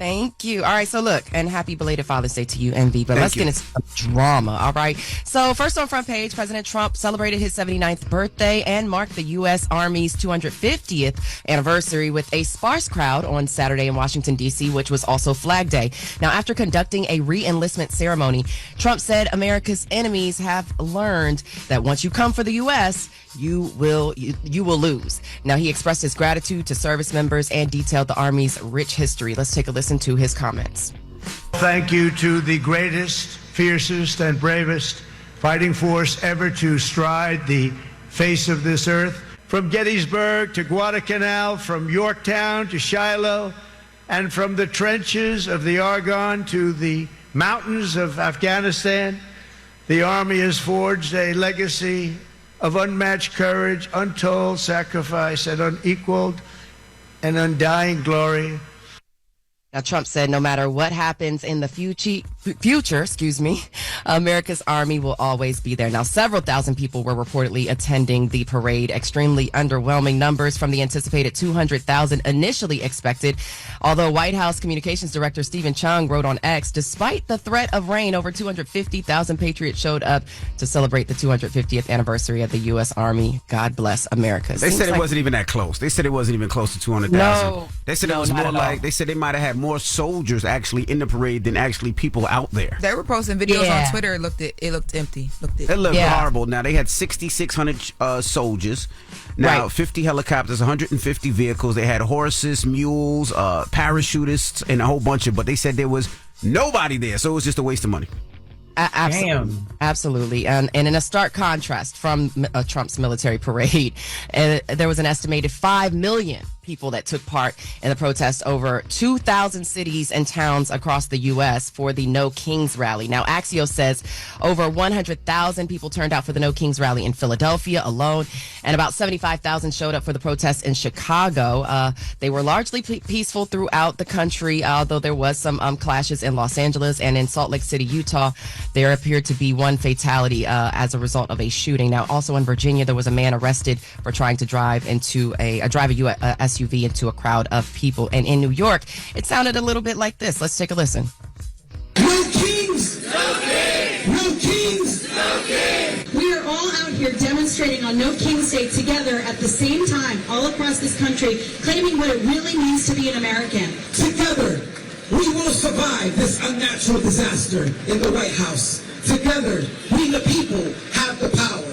Thank you. All right, so look, and happy belated Father's Day to you, Envy. But let's get into some drama, all right? So first on front page, President Trump celebrated his 79th birthday and marked the U.S. Army's 250th anniversary with a sparse crowd on Saturday in Washington, D.C., which was also Flag Day. Now, after conducting a re-enlistment ceremony, Trump said America's enemies have learned that once you come for the U.S., you will lose. Now, he expressed his gratitude to service members and detailed the Army's rich history. Let's take a listen to his comments. Thank you to the greatest, fiercest, and bravest fighting force ever to stride the face of this earth. From Gettysburg to Guadalcanal, from Yorktown to Shiloh, and from the trenches of the Argonne to the mountains of Afghanistan, the Army has forged a legacy of unmatched courage, untold sacrifice, and unequaled and undying glory. Now, Trump said no matter what happens in the future, America's Army will always be there. Now, several thousand people were reportedly attending the parade, extremely underwhelming numbers from the anticipated 200,000 initially expected. Although White House Communications Director Stephen Chung wrote on X, despite the threat of rain, over 250,000 patriots showed up to celebrate the 250th anniversary of the U.S. Army. God bless America. They said it wasn't even that close. They said it wasn't even close to 200,000. No. They said it was more like, they said they might have had more soldiers actually in the parade than actually people out there. They were posting videos on Twitter. It looked empty. It looked horrible. Now, they had 6,600 soldiers. Now, 50 helicopters, 150 vehicles. They had horses, mules, parachutists, and a whole bunch of, but they said there was nobody there, so it was just a waste of money. Absolutely. And in a stark contrast from Trump's military parade, there was an estimated 5 million people that took part in the protest over 2,000 cities and towns across the U.S. for the No Kings rally. Now, Axios says over 100,000 people turned out for the No Kings rally in Philadelphia alone, and about 75,000 showed up for the protests in Chicago. They were largely peaceful throughout the country, although there was some clashes in Los Angeles and in Salt Lake City, Utah. There appeared to be one fatality as a result of a shooting. Now, also in Virginia, there was a man arrested for trying to drive a SUV into a crowd of people. And in New York, it sounded a little bit like this. Let's take a listen. No kings! No kings! No kings! No kings! We are all out here demonstrating on No Kings Day together at the same time all across this country, claiming what it really means to be an American. Together, we will survive this unnatural disaster in the White House. Together, we the people have the power.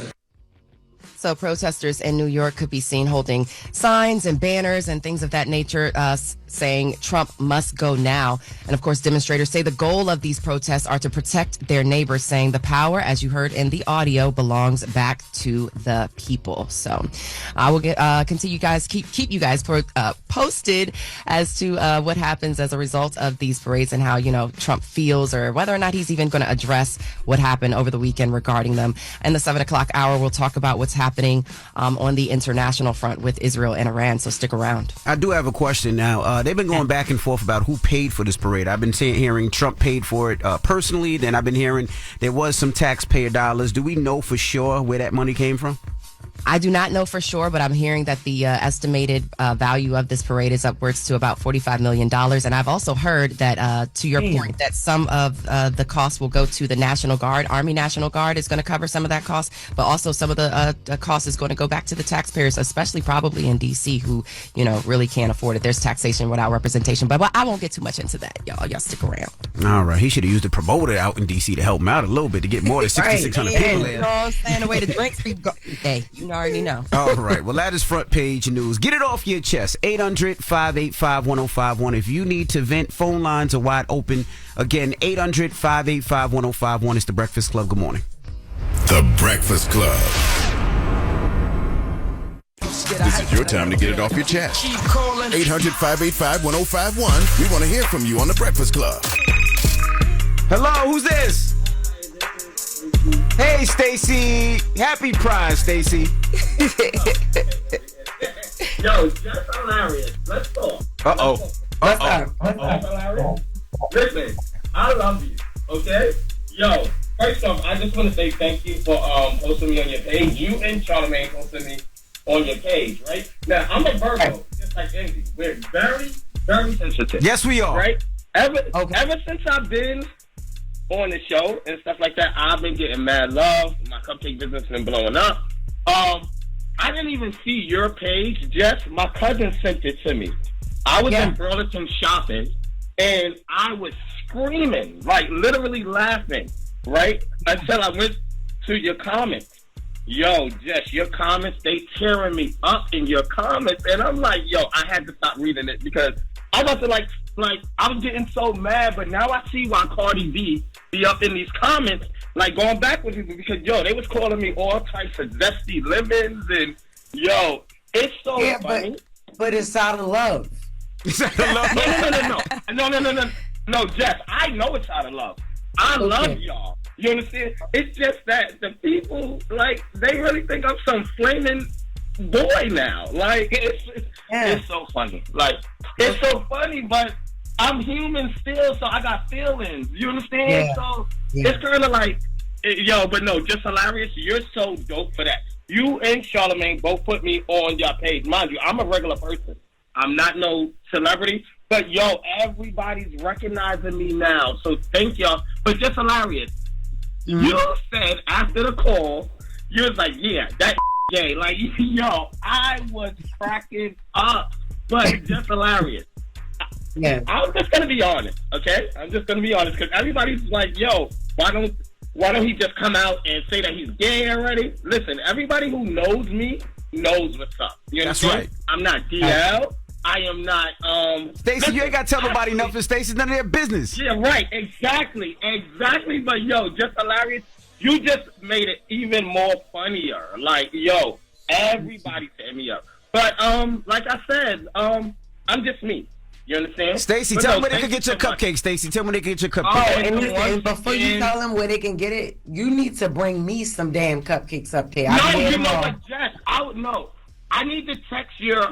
So protesters in New York could be seen holding signs and banners and things of that nature saying Trump must go now. And of course, demonstrators say the goal of these protests are to protect their neighbors, saying the power, as you heard in the audio, belongs back to the people. So I will continue guys, keep you guys posted as to what happens as a result of these parades and how, Trump feels or whether or not he's even going to address what happened over the weekend regarding them. In the 7 o'clock hour, we'll talk about what's happening on the international front with Israel and Iran. So stick around. I do have a question now. They've been going back and forth about who paid for this parade. I've been hearing Trump paid for it personally. Then I've been hearing there was some taxpayer dollars. Do we know for sure where that money came from? I do not know for sure, but I'm hearing that the estimated value of this parade is upwards to about $45 million. And I've also heard that, to your point, that some of the costs will go to the National Guard. Army National Guard is going to cover some of that cost, but also some of the cost is going to go back to the taxpayers, especially probably in D.C., who, really can't afford it. There's taxation without representation, but I won't get too much into that, y'all. Y'all stick around. All right. He should have used a promoter out in D.C. to help him out a little bit to get more than 6,600 people there. You know what I'm saying? The way the drinks go. Hey, you already know. All right. Well, that is front page news. Get it off your chest. 800-585-1051. If you need to vent, phone lines are wide open. Again, 800-585-1051. It's The Breakfast Club. Good morning. The Breakfast Club. This is your time to get it off your chest. 800-585-1051. We want to hear from you on The Breakfast Club. Hello, who's this? Hey, Stacy. Happy Pride, Stacy. Yo, Jess Hilarious. Let's talk. Uh-oh. Jess Hilarious. Listen, I love you, okay? Yo, first off, I just want to say thank you for hosting me on your page. You and Charlamagne hosted me on your page, right? Now, I'm a Virgo, just like Envy. We're very, very sensitive. Yes, we are. Right? Ever since I've been on the show and stuff like that, I've been getting mad love. My cupcake business has been blowing up. I didn't even see your page, Jess. My cousin sent it to me. I was in Burlington shopping, and I was screaming, like literally laughing, right? Until I went to your comments. Yo, Jess, your comments, they tearing me up in your comments. And I'm like, yo, I had to stop reading it because I was like I was getting so mad. But now I see why Cardi B be up in these comments, like going back with people because, yo, they was calling me all types of zesty lemons. And, yo, it's so funny. But it's out of love. It's out of love. No, Jess, I know it's out of love. I love y'all. You understand? It's just that the people, like, they really think I'm some flaming boy now. Like, it's so funny. Like, it's so funny, but I'm human still, so I got feelings. You understand? Yeah. So it's kind of like, yo, but no, Jess Hilarious, you're so dope for that. You and Charlamagne both put me on your page. Mind you, I'm a regular person. I'm not no celebrity. But, yo, everybody's recognizing me now. So thank y'all. But Jess Hilarious, you said after the call, you was like, yeah, that gay. Like, yo, I was cracking up. But Jess Hilarious. Yeah. I'm just going to be honest, okay? I'm just going to be honest because everybody's like, yo, why don't he just come out and say that he's gay already? Listen, everybody who knows me knows what's up. You know what I'm saying? Right. I'm not DL. I am not, Stacey, you ain't got to tell nobody nothing, Stacey. None of their business. Yeah, right. Exactly. But, yo, Jess Hilarious, you just made it even more funnier. Like, yo, everybody set me up. But, like I said, I'm just me. You understand? Stacey, tell them where they can get your cupcakes, Stacey. Tell them where they can get your cupcakes. Oh, and listen, before you tell them where they can get it, you need to bring me some damn cupcakes up there. No, you know what, Jess? I need to text your,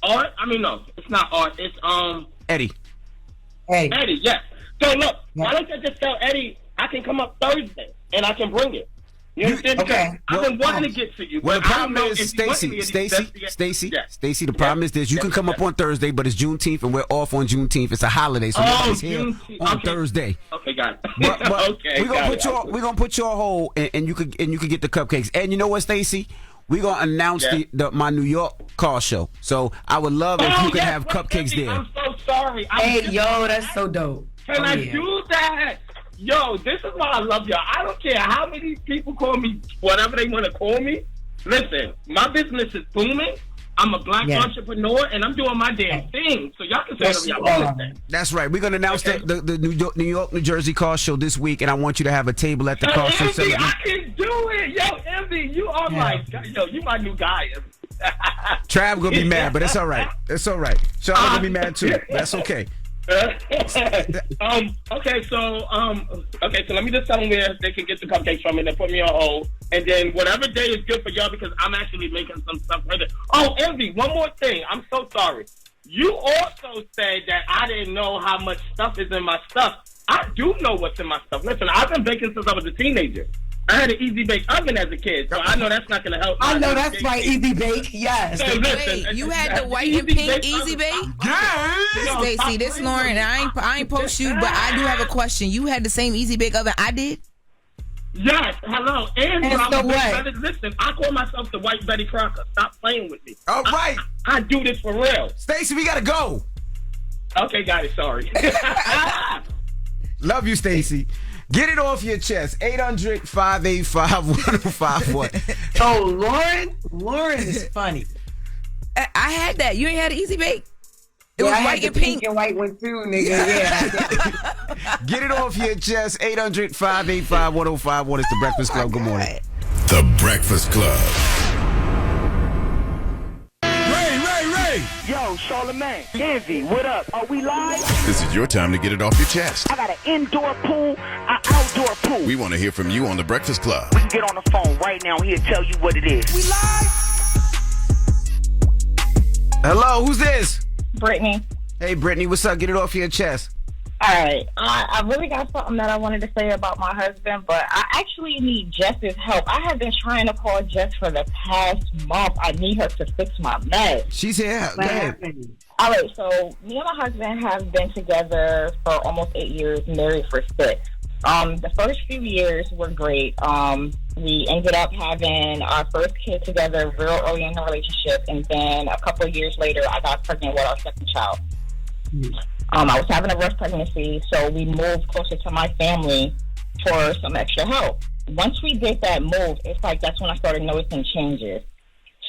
Art? I mean, no, it's not Art. It's Eddie. Eddie, yes. So look, why don't you just tell Eddie I can come up Thursday and I can bring it? You understand? Okay. I've been wanting to get to you. Well, the problem is, Stacey, the problem is this. You can come up on Thursday, but it's Juneteenth, and we're off on Juneteenth. It's a holiday, so nobody's here on Thursday. Okay, got it. But okay, we're gonna put you on hold, and you could get the cupcakes. And you know what, Stacey? We're going to announce my New York car show. So I would love if you could have cupcakes there. I'm so sorry. That's so dope. Can I do that? Yo, this is why I love y'all. I don't care how many people call me whatever they want to call me. Listen, my business is booming. I'm a black entrepreneur, and I'm doing my damn thing. So y'all can say whatever y'all want to say. That's right. We're going to announce the New York, New Jersey car show this week, and I want you to have a table at the car show. Envy, I can do it. Yo, Envy, you are you my new guy. Trav going to be mad, but it's all right. It's all right. Charlotte going to be mad, too. That's okay. Okay, so let me just tell them where they can get the cupcakes from, and then put me on hold, and then whatever day is good for y'all because I'm actually making some stuff right there. Oh, Envy, one more thing. I'm so sorry. You also said that I didn't know how much stuff is in my stuff. I do know what's in my stuff. Listen, I've been baking since I was a teenager. I had an Easy Bake oven as a kid, so I know that's not going to help. I know that's right, Easy Bake. Yes. So wait, you had the white and pink Easy Bake? Stacey, this Loren, I ain't post you, but I do have a question. You had the same Easy Bake oven I did? Yes, hello. And so what? Listen, I call myself the white Betty Crocker. Stop playing with me. All right. I do this for real. Stacey, we got to go. Okay, got it. Sorry. Love you, Stacey. Get it off your chest. 800-585-1051. Oh, Loren is funny. I had that. You ain't had an Easy Bake? It was white and pink. And white one too, nigga. Yeah. Get it off your chest. 800-585-1051. It's The Breakfast Club. Good morning. The Breakfast Club. Ray. Yo, Charlamagne, Envy, what up? Are we live? This is your time to get it off your chest. I got an indoor pool, an outdoor pool. We want to hear from you on The Breakfast Club. We can get on the phone right now. He'll tell you what it is. We live? Hello, who's this? Brittany. Hey, Brittany, what's up? Get it off your chest. All right. I really got something that I wanted to say about my husband, but I actually need Jess's help. I have been trying to call Jess for the past month. I need her to fix my mess. She's here. Go ahead. All right, so me and my husband have been together for almost 8 years, married for 6. The first few years were great. We ended up having our first kid together real early in the relationship, and then a couple of years later, I got pregnant with our second child. I was having a rough pregnancy, so we moved closer to my family for some extra help. Once we did that move, it's like that's when I started noticing changes.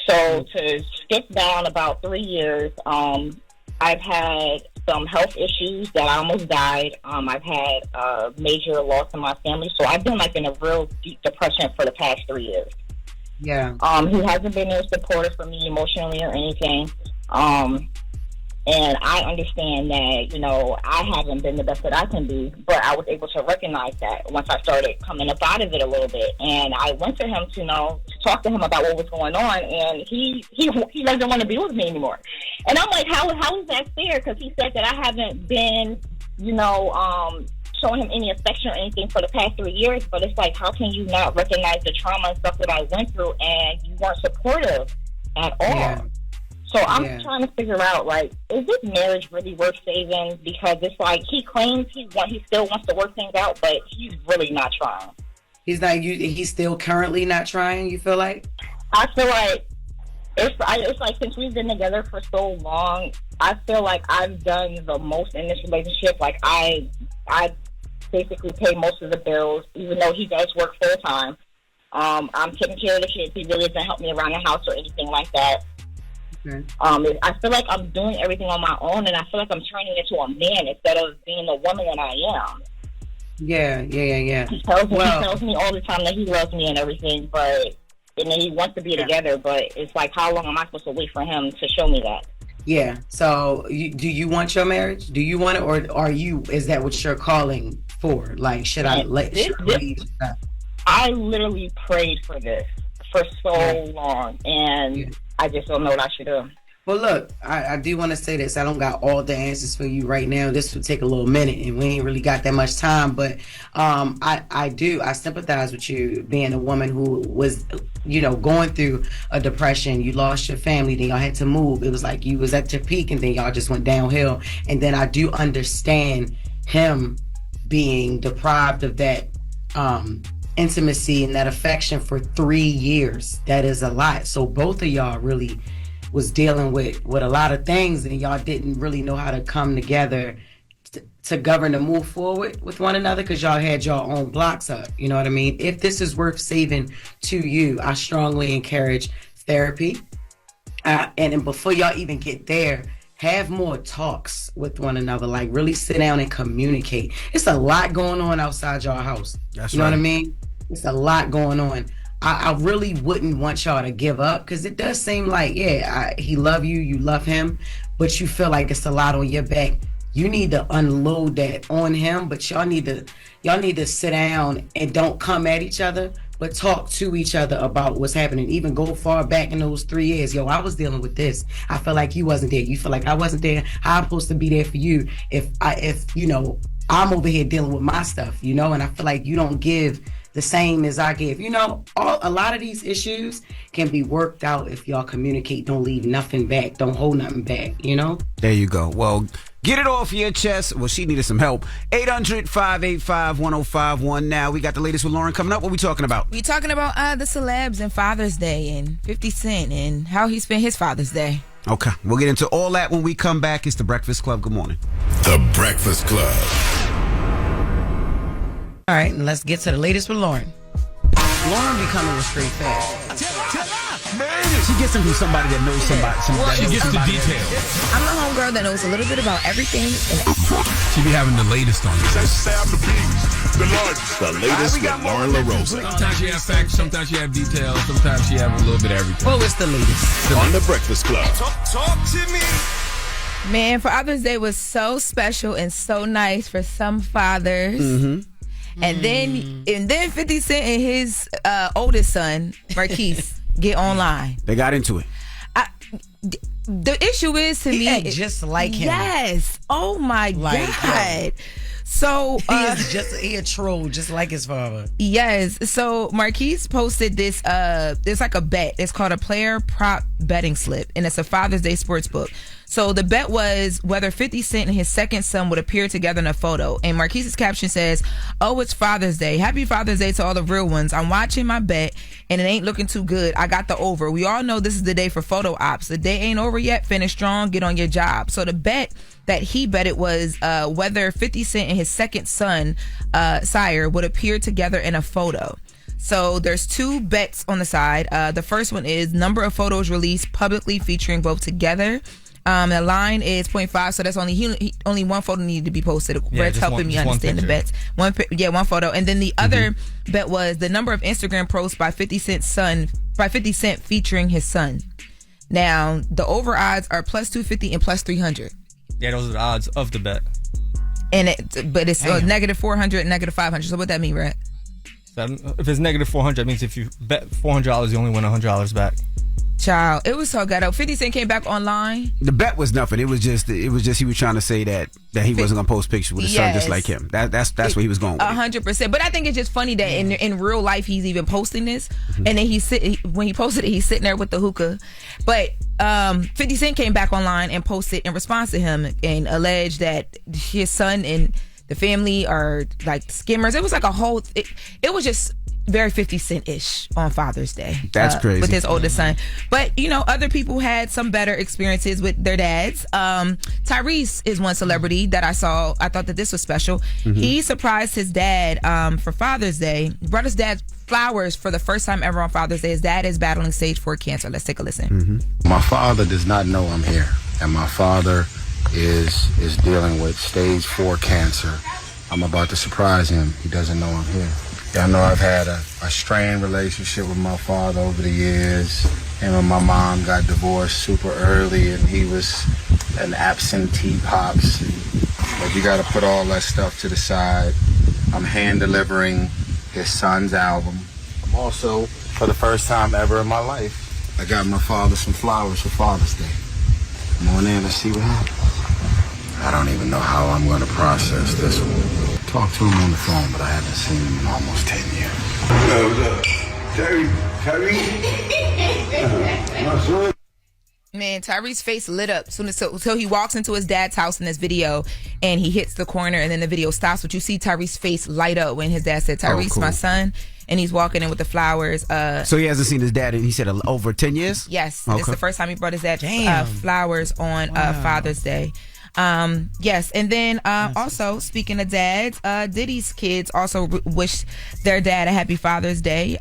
So to skip down about 3 years, I've had some health issues that I almost died. I've had a major loss in my family. So I've been like in a real deep depression for the past 3 years. Yeah. He hasn't been as supportive for me emotionally or anything. And I understand that, you know, I haven't been the best that I can be, but I was able to recognize that once I started coming up out of it a little bit. And I went to him to talk to him about what was going on, and he doesn't want to be with me anymore. And I'm like, how is that fair? Because he said that I haven't been, showing him any affection or anything for the past 3 years. But it's like, how can you not recognize the trauma and stuff that I went through, and you weren't supportive at all? Yeah. So I'm trying to figure out, like, is this marriage really worth saving? Because it's like he claims he still wants to work things out, but he's really not trying. He's not. He's still currently not trying. You feel like? I feel like it's like since we've been together for so long, I feel like I've done the most in this relationship. Like I basically pay most of the bills, even though he does work full time. I'm taking care of the kids. He really doesn't help me around the house or anything like that. Okay. I feel like I'm doing everything on my own, and I feel like I'm turning into a man instead of being the woman that I am. Yeah. He tells me all the time that he loves me and everything, and then he wants to be together, but it's like, how long am I supposed to wait for him to show me that? Yeah. So, do you want your marriage? Do you want it, or is that what you're calling for? Like, should I let you leave? I literally prayed for this for so long, and I just don't know what I should do. Well, look, I do want to say this. I don't got all the answers for you right now. This would take a little minute, and we ain't really got that much time. But I sympathize with you being a woman who was, going through a depression. You lost your family, then y'all had to move. It was like you was at your peak, and then y'all just went downhill. And then I do understand him being deprived of that intimacy and that affection for 3 years. That is a lot. So both of y'all really was dealing with a lot of things, and y'all didn't really know how to come together to govern and move forward with one another, because y'all had your own blocks up. You know what I mean? If this is worth saving to you, I strongly encourage therapy. And before y'all even get there, have more talks with one another. Like, really sit down and communicate. It's a lot going on outside y'all house. That's you know right. what I mean? It's a lot going on. I really wouldn't want y'all to give up, because it does seem like, he love you, you love him, but you feel like it's a lot on your back. You need to unload that on him, but y'all need to sit down and don't come at each other, but talk to each other about what's happening. Even go far back in those 3 years. Yo, I was dealing with this. I feel like you wasn't there. You feel like I wasn't there. How I'm supposed to be there for you if I'm over here dealing with my stuff, and I feel like you don't give the same as I give. A lot of these issues can be worked out if y'all communicate. Don't leave nothing back. Don't hold nothing back, There you go. Well, get it off your chest. Well, she needed some help. 800-585-1051. Now, we got the latest with Loren coming up. What we talking about? We talking about the celebs and Father's Day and 50 Cent and how he spent his Father's Day. Okay. We'll get into all that when we come back. It's The Breakfast Club. Good morning. The Breakfast Club. All right, and let's get to the latest with Loren. Loren be coming with straight facts. She gets them from somebody that knows somebody. She gets the details. I'm a homegirl that knows a little bit about everything. She be having the latest on you. The latest with Loren LoRosa. Sometimes she have facts, sometimes she have details, sometimes she have a little bit of everything. Well, it's the latest. On The Breakfast Club. Talk to me. Man, Father's Day was so special and so nice for some fathers. Mm-hmm. And then 50 Cent and his oldest son, Marquise, get online. They got into it. The issue is to me, just like him. Yes. Oh my God. So he a troll, just like his father. Yes. So Marquise posted this. It's like a bet. It's called a player prop betting slip, and it's a Father's Day sports book. So the bet was whether 50 Cent and his second son would appear together in a photo. And Marquise's caption says, "Oh, it's Father's Day. Happy Father's Day to all the real ones. I'm watching my bet and it ain't looking too good. I got the over. We all know this is the day for photo ops. The day ain't over yet. Finish strong. Get on your job." So the bet that he betted was whether 50 Cent and his second son, Sire, would appear together in a photo. So there's two bets on the side. The first one is number of photos released publicly featuring both together. The line is 0.5, so that's only one photo needed to be posted. Brett's helping me understand the bets. One photo. And then the other bet was the number of Instagram posts by 50 Cent featuring his son. Now, the over odds are plus 250 and plus 300. Yeah, those are the odds of the bet. But it's negative 400 and negative 500. So what that mean, Brett? So if it's negative 400, that means if you bet $400, you only win $100 back. Child, it was so ghetto. 50 Cent came back online. The bet was nothing. It was just he was trying to say that he wasn't gonna post pictures with his son just like him. That's what he was going with. 100%. But I think it's just funny that in real life he's even posting this, and then when he posted it, he's sitting there with the hookah. But 50 Cent came back online and posted in response to him and alleged that his son and the family are like skimmers. It was like a whole. It was just very 50 Cent-ish on Father's Day. That's crazy. With his oldest son. But, other people had some better experiences with their dads. Tyrese is one celebrity that I saw. I thought that this was special. He surprised his dad for Father's Day. Brought his dad flowers for the first time ever on Father's Day. His dad is battling stage 4 cancer. Let's take a listen. My father does not know I'm here. And my father is dealing with stage 4 cancer. I'm about to surprise him. He doesn't know I'm here. I know I've had a strained relationship with my father over the years. Him and my mom got divorced super early, and he was an absentee pops. But you got to put all that stuff to the side. I'm hand delivering his son's album. I'm also, for the first time ever in my life, I got my father some flowers for Father's Day. Come on in, let's see what happens. I don't even know how I'm going to process this one. Talked to him on the phone, but I haven't seen him in almost 10 years. Terry. Man, Tyrese's face lit up soon as he walks into his dad's house in this video, and he hits the corner, and then the video stops. But you see Tyrese's face light up when his dad said, "Tyrese, cool. My son," and he's walking in with the flowers. So he hasn't seen his dad in, he said, over 10 years? Yes, okay. It's the first time he brought his dad flowers on Father's Day. Yes, and then also speaking of dads, Diddy's kids also wished their dad a happy Father's Day.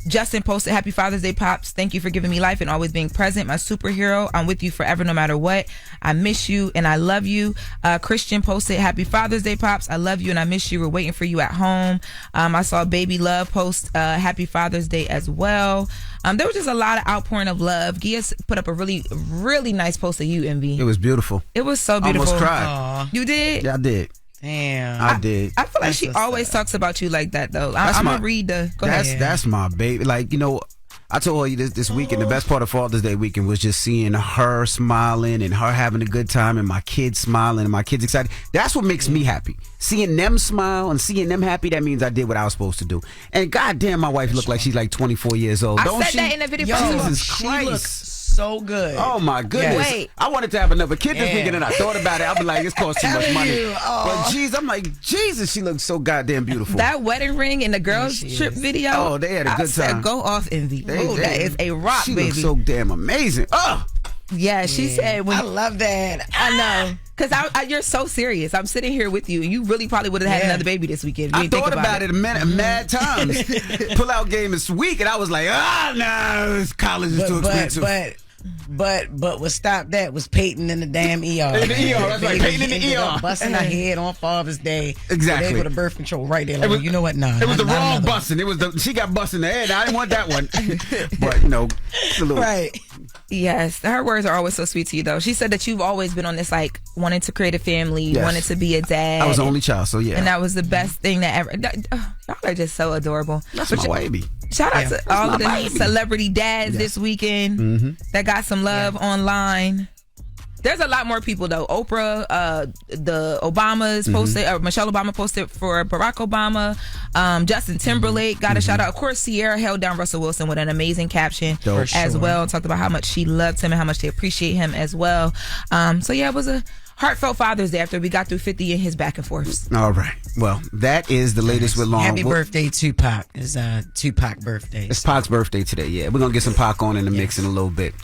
Justin posted, "Happy Father's Day, Pops. Thank you for giving me life and always being present. My superhero. I'm with you forever no matter what. I miss you and I love you." Christian posted, "Happy Father's Day, Pops. I love you and I miss you. We're waiting for you at home." I saw Baby Love post Happy Father's Day as well. There was just a lot of outpouring of love. Gias put up a really, really nice post of you, Envy. It was beautiful. It was so beautiful. Almost cried. Aww. You did? Yeah, I did. Damn. I did. I feel like she always talks about you like that, though. I'm going to read the... Go ahead. That's my baby. Like, I told you this weekend, the best part of Father's Day weekend was just seeing her smiling and her having a good time and my kids smiling and my kids excited. That's what makes me happy. Seeing them smile and seeing them happy, that means I did what I was supposed to do. And goddamn, my wife looked like she's like 24 years old. Don't she? That in the video. Jesus Christ. So good. Oh my goodness. Wait. I wanted to have another kid this weekend and I thought about it. I'll be like, it's cost too much money. But I'm like, Jesus, she looks so goddamn beautiful. That wedding ring in the girls trip video. Oh, they had a good time. Go off, Envy. That is a rock, she baby. Looks so damn amazing. Oh. Yeah, she said I love that. I know. Because you're so serious. I'm sitting here with you, and you really probably would have had another baby this weekend. I thought about it mad times. Pull-out game is weak, and I was like, no, college is too expensive. But what stopped that was Peyton in the damn ER. In the ER, that's right. Peyton in the ER. Busting her head on Father's Day. Exactly. So they go to birth control right there. Like, you know what? Nah. It was the wrong busting. She got busted in the head. I didn't want that one. But, it's a little... Right. Yes. Her words are always so sweet to you, though. She said that you've always been on this, like, wanting to create a family, wanted to be a dad. I was the only child, so yeah. And that was the best thing that ever... Y'all are just so adorable. That's my baby. Shout out to all of the celebrity dads this weekend that got some love online. There's a lot more people though. Oprah, the Obamas posted, or Michelle Obama posted for Barack Obama. Justin Timberlake got a shout out. Of course, Sierra held down Russell Wilson with an amazing caption as well. Talked about how much she loved him and how much they appreciate him as well. So yeah, it was a heartfelt Father's Day after we got through 50 in his back and forths. All right. Well, that is the latest with Long. Happy birthday, Tupac. It's Tupac birthday. It's Pac's birthday today. Yeah, we're gonna get some Pac on in the mix in a little bit.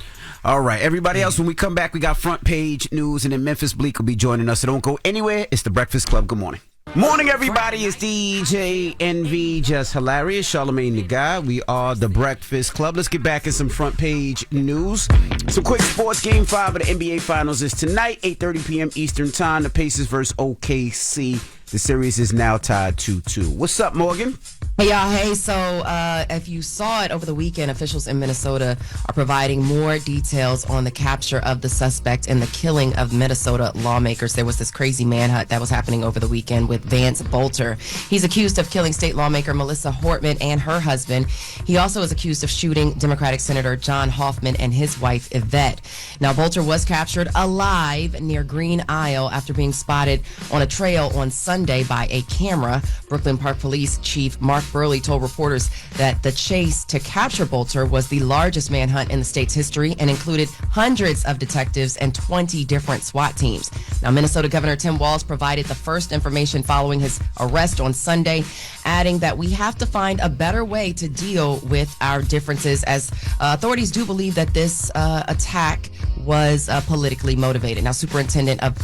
All right, everybody else, when we come back, we got front page news, and then Memphis Bleek will be joining us. So don't go anywhere. It's the Breakfast Club. Good morning. Morning, everybody. It's DJ NV, Jess Hilarious, Charlamagne the Guy. We are the Breakfast Club. Let's get back in some front page news. Some quick sports. Game 5 of the NBA Finals is tonight, 8:30 p.m. Eastern Time. The Pacers versus OKC. The series is now tied 2-2. What's up, Morgan? Hey, y'all. Hey, so if you saw it over the weekend, officials in Minnesota are providing more details on the capture of the suspect in the killing of Minnesota lawmakers. There was this crazy manhunt that was happening over the weekend with Vance Bolter. He's accused of killing state lawmaker Melissa Hortman and her husband. He also is accused of shooting Democratic Senator John Hoffman and his wife, Yvette. Now, Bolter was captured alive near Green Isle after being spotted on a trail on Sunday by a camera. Brooklyn Park Police Chief Mark Burley told reporters that the chase to capture Bolter was the largest manhunt in the state's history and included hundreds of detectives and 20 different SWAT teams. Now, Minnesota Governor Tim Walz provided the first information following his arrest on Sunday, adding that we have to find a better way to deal with our differences, as authorities do believe that this attack was politically motivated. Now, Superintendent of the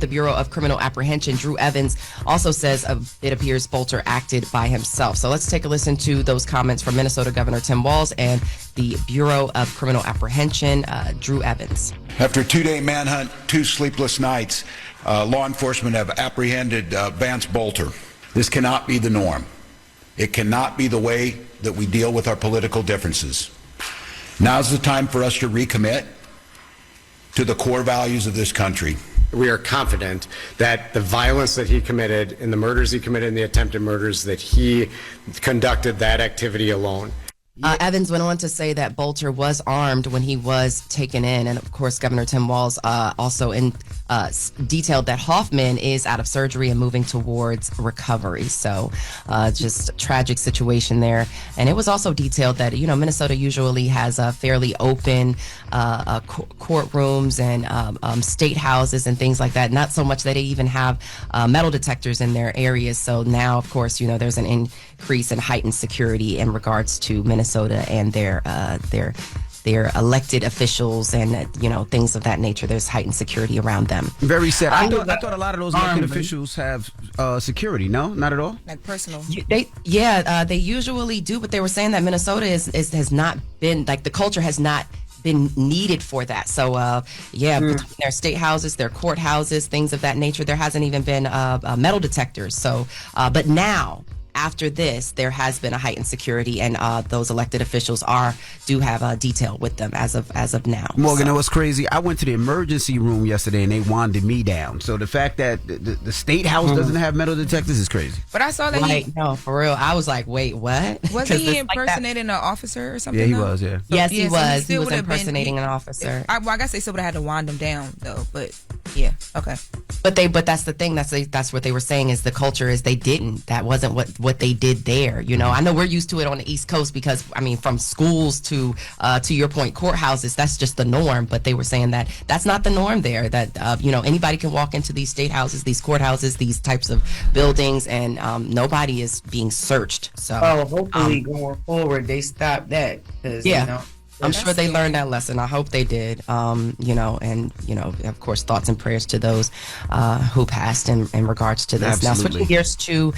Bureau of Criminal Apprehension, Drew Evans, also says it appears Bolter acted by himself. So let's take a listen to those comments from Minnesota Governor Tim Walz and the Bureau of Criminal Apprehension, Drew Evans. After a 2-day manhunt, 2 sleepless nights, law enforcement have apprehended Vance Bolter. This cannot be the norm. It cannot be the way that we deal with our political differences. Now's the time for us to recommit to the core values of this country. We are confident that the violence that he committed and the murders he committed and the attempted murders, that he conducted that activity alone. Evans went on to say that Bolter was armed when he was taken in. And of course, Governor Tim Walz also detailed that Hoffman is out of surgery and moving towards recovery. So just a tragic situation there. And it was also detailed that, Minnesota usually has fairly open courtrooms and state houses and things like that. Not so much that they even have metal detectors in their areas. So now, of course, there's an increase in heightened security in regards to Minnesota and their elected officials and things of that nature. There's heightened security around them. Very sad. I thought a lot of those elected officials have security. No, not at all. Like personal. They usually do, but they were saying that Minnesota has not been, like, the culture has not been needed for that. So between their state houses, their courthouses, things of that nature, there hasn't even been metal detectors. So but now, after this, there has been a heightened security, and those elected officials do have detail with them as of now. Morgan, it was crazy. I went to the emergency room yesterday, and they wanded me down. So the fact that the state house doesn't have metal detectors is crazy. But I saw that no, for real. I was like, wait, what? Wasn't he impersonating an officer or something? Yeah, he was. Yeah. So, yes, he was. He was impersonating an officer. I guess they still would have had to wand him down, though. But yeah, okay. But that's the thing. That's what they were saying, is the culture is they didn't. That wasn't what they did there. I know we're used to it on the East Coast because, from schools to your point, courthouses, that's just the norm. But they were saying that that's not the norm there, that anybody can walk into these state houses, these courthouses, these types of buildings, and nobody is being searched. So hopefully going forward they stop that, because I'm sure they learned that lesson. I hope they did. Of course, thoughts and prayers to those who passed in regards to this. Absolutely. Now, switching gears to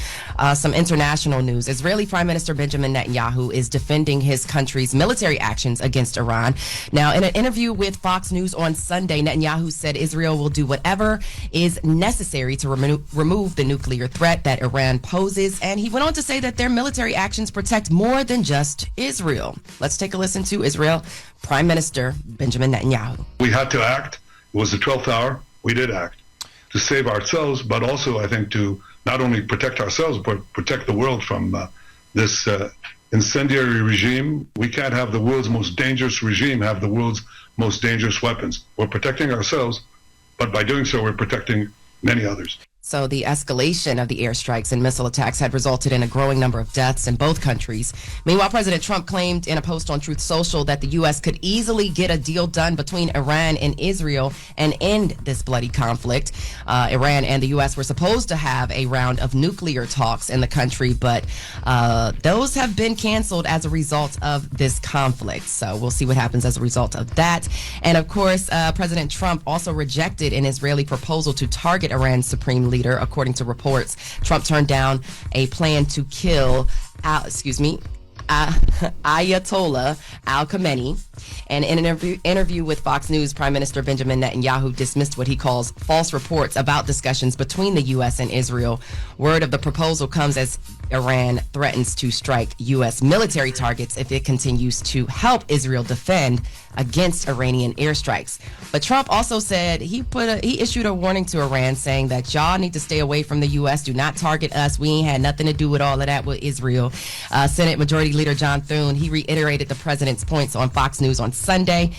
some international news. Israeli Prime Minister Benjamin Netanyahu is defending his country's military actions against Iran. Now, in an interview with Fox News on Sunday, Netanyahu said Israel will do whatever is necessary to remove the nuclear threat that Iran poses. And he went on to say that their military actions protect more than just Israel. Let's take a listen to Israel Prime Minister Benjamin Netanyahu. We had to act. It was the 12th hour. We did act to save ourselves, but also, I think, to not only protect ourselves, but protect the world from this incendiary regime. We can't have the world's most dangerous regime have the world's most dangerous weapons. We're protecting ourselves, but by doing so, we're protecting many others. So the escalation of the airstrikes and missile attacks had resulted in a growing number of deaths in both countries. Meanwhile, President Trump claimed in a post on Truth Social that the U.S. could easily get a deal done between Iran and Israel and end this bloody conflict. Iran and the U.S. were supposed to have a round of nuclear talks in the country, but those have been canceled as a result of this conflict. So we'll see what happens as a result of that. And of course, President Trump also rejected an Israeli proposal to target Iran's supreme leader. According to reports, Trump turned down a plan to kill Ayatollah Al-Khamenei. And in an interview with Fox News, Prime Minister Benjamin Netanyahu dismissed what he calls false reports about discussions between the U.S. and Israel. Word of the proposal comes as Iran threatens to strike U.S. military targets if it continues to help Israel defend against Iranian airstrikes. But Trump also said he issued a warning to Iran saying that y'all need to stay away from the U.S. Do not target us. We ain't had nothing to do with all of that with Israel. Senate Majority Leader John Thune, he reiterated the president's points on Fox News on Sunday,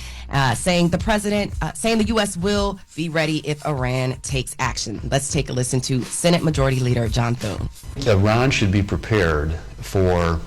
saying the U.S. will be ready if Iran takes action. Let's take a listen to Senate Majority Leader John Thune. Iran should be prepared for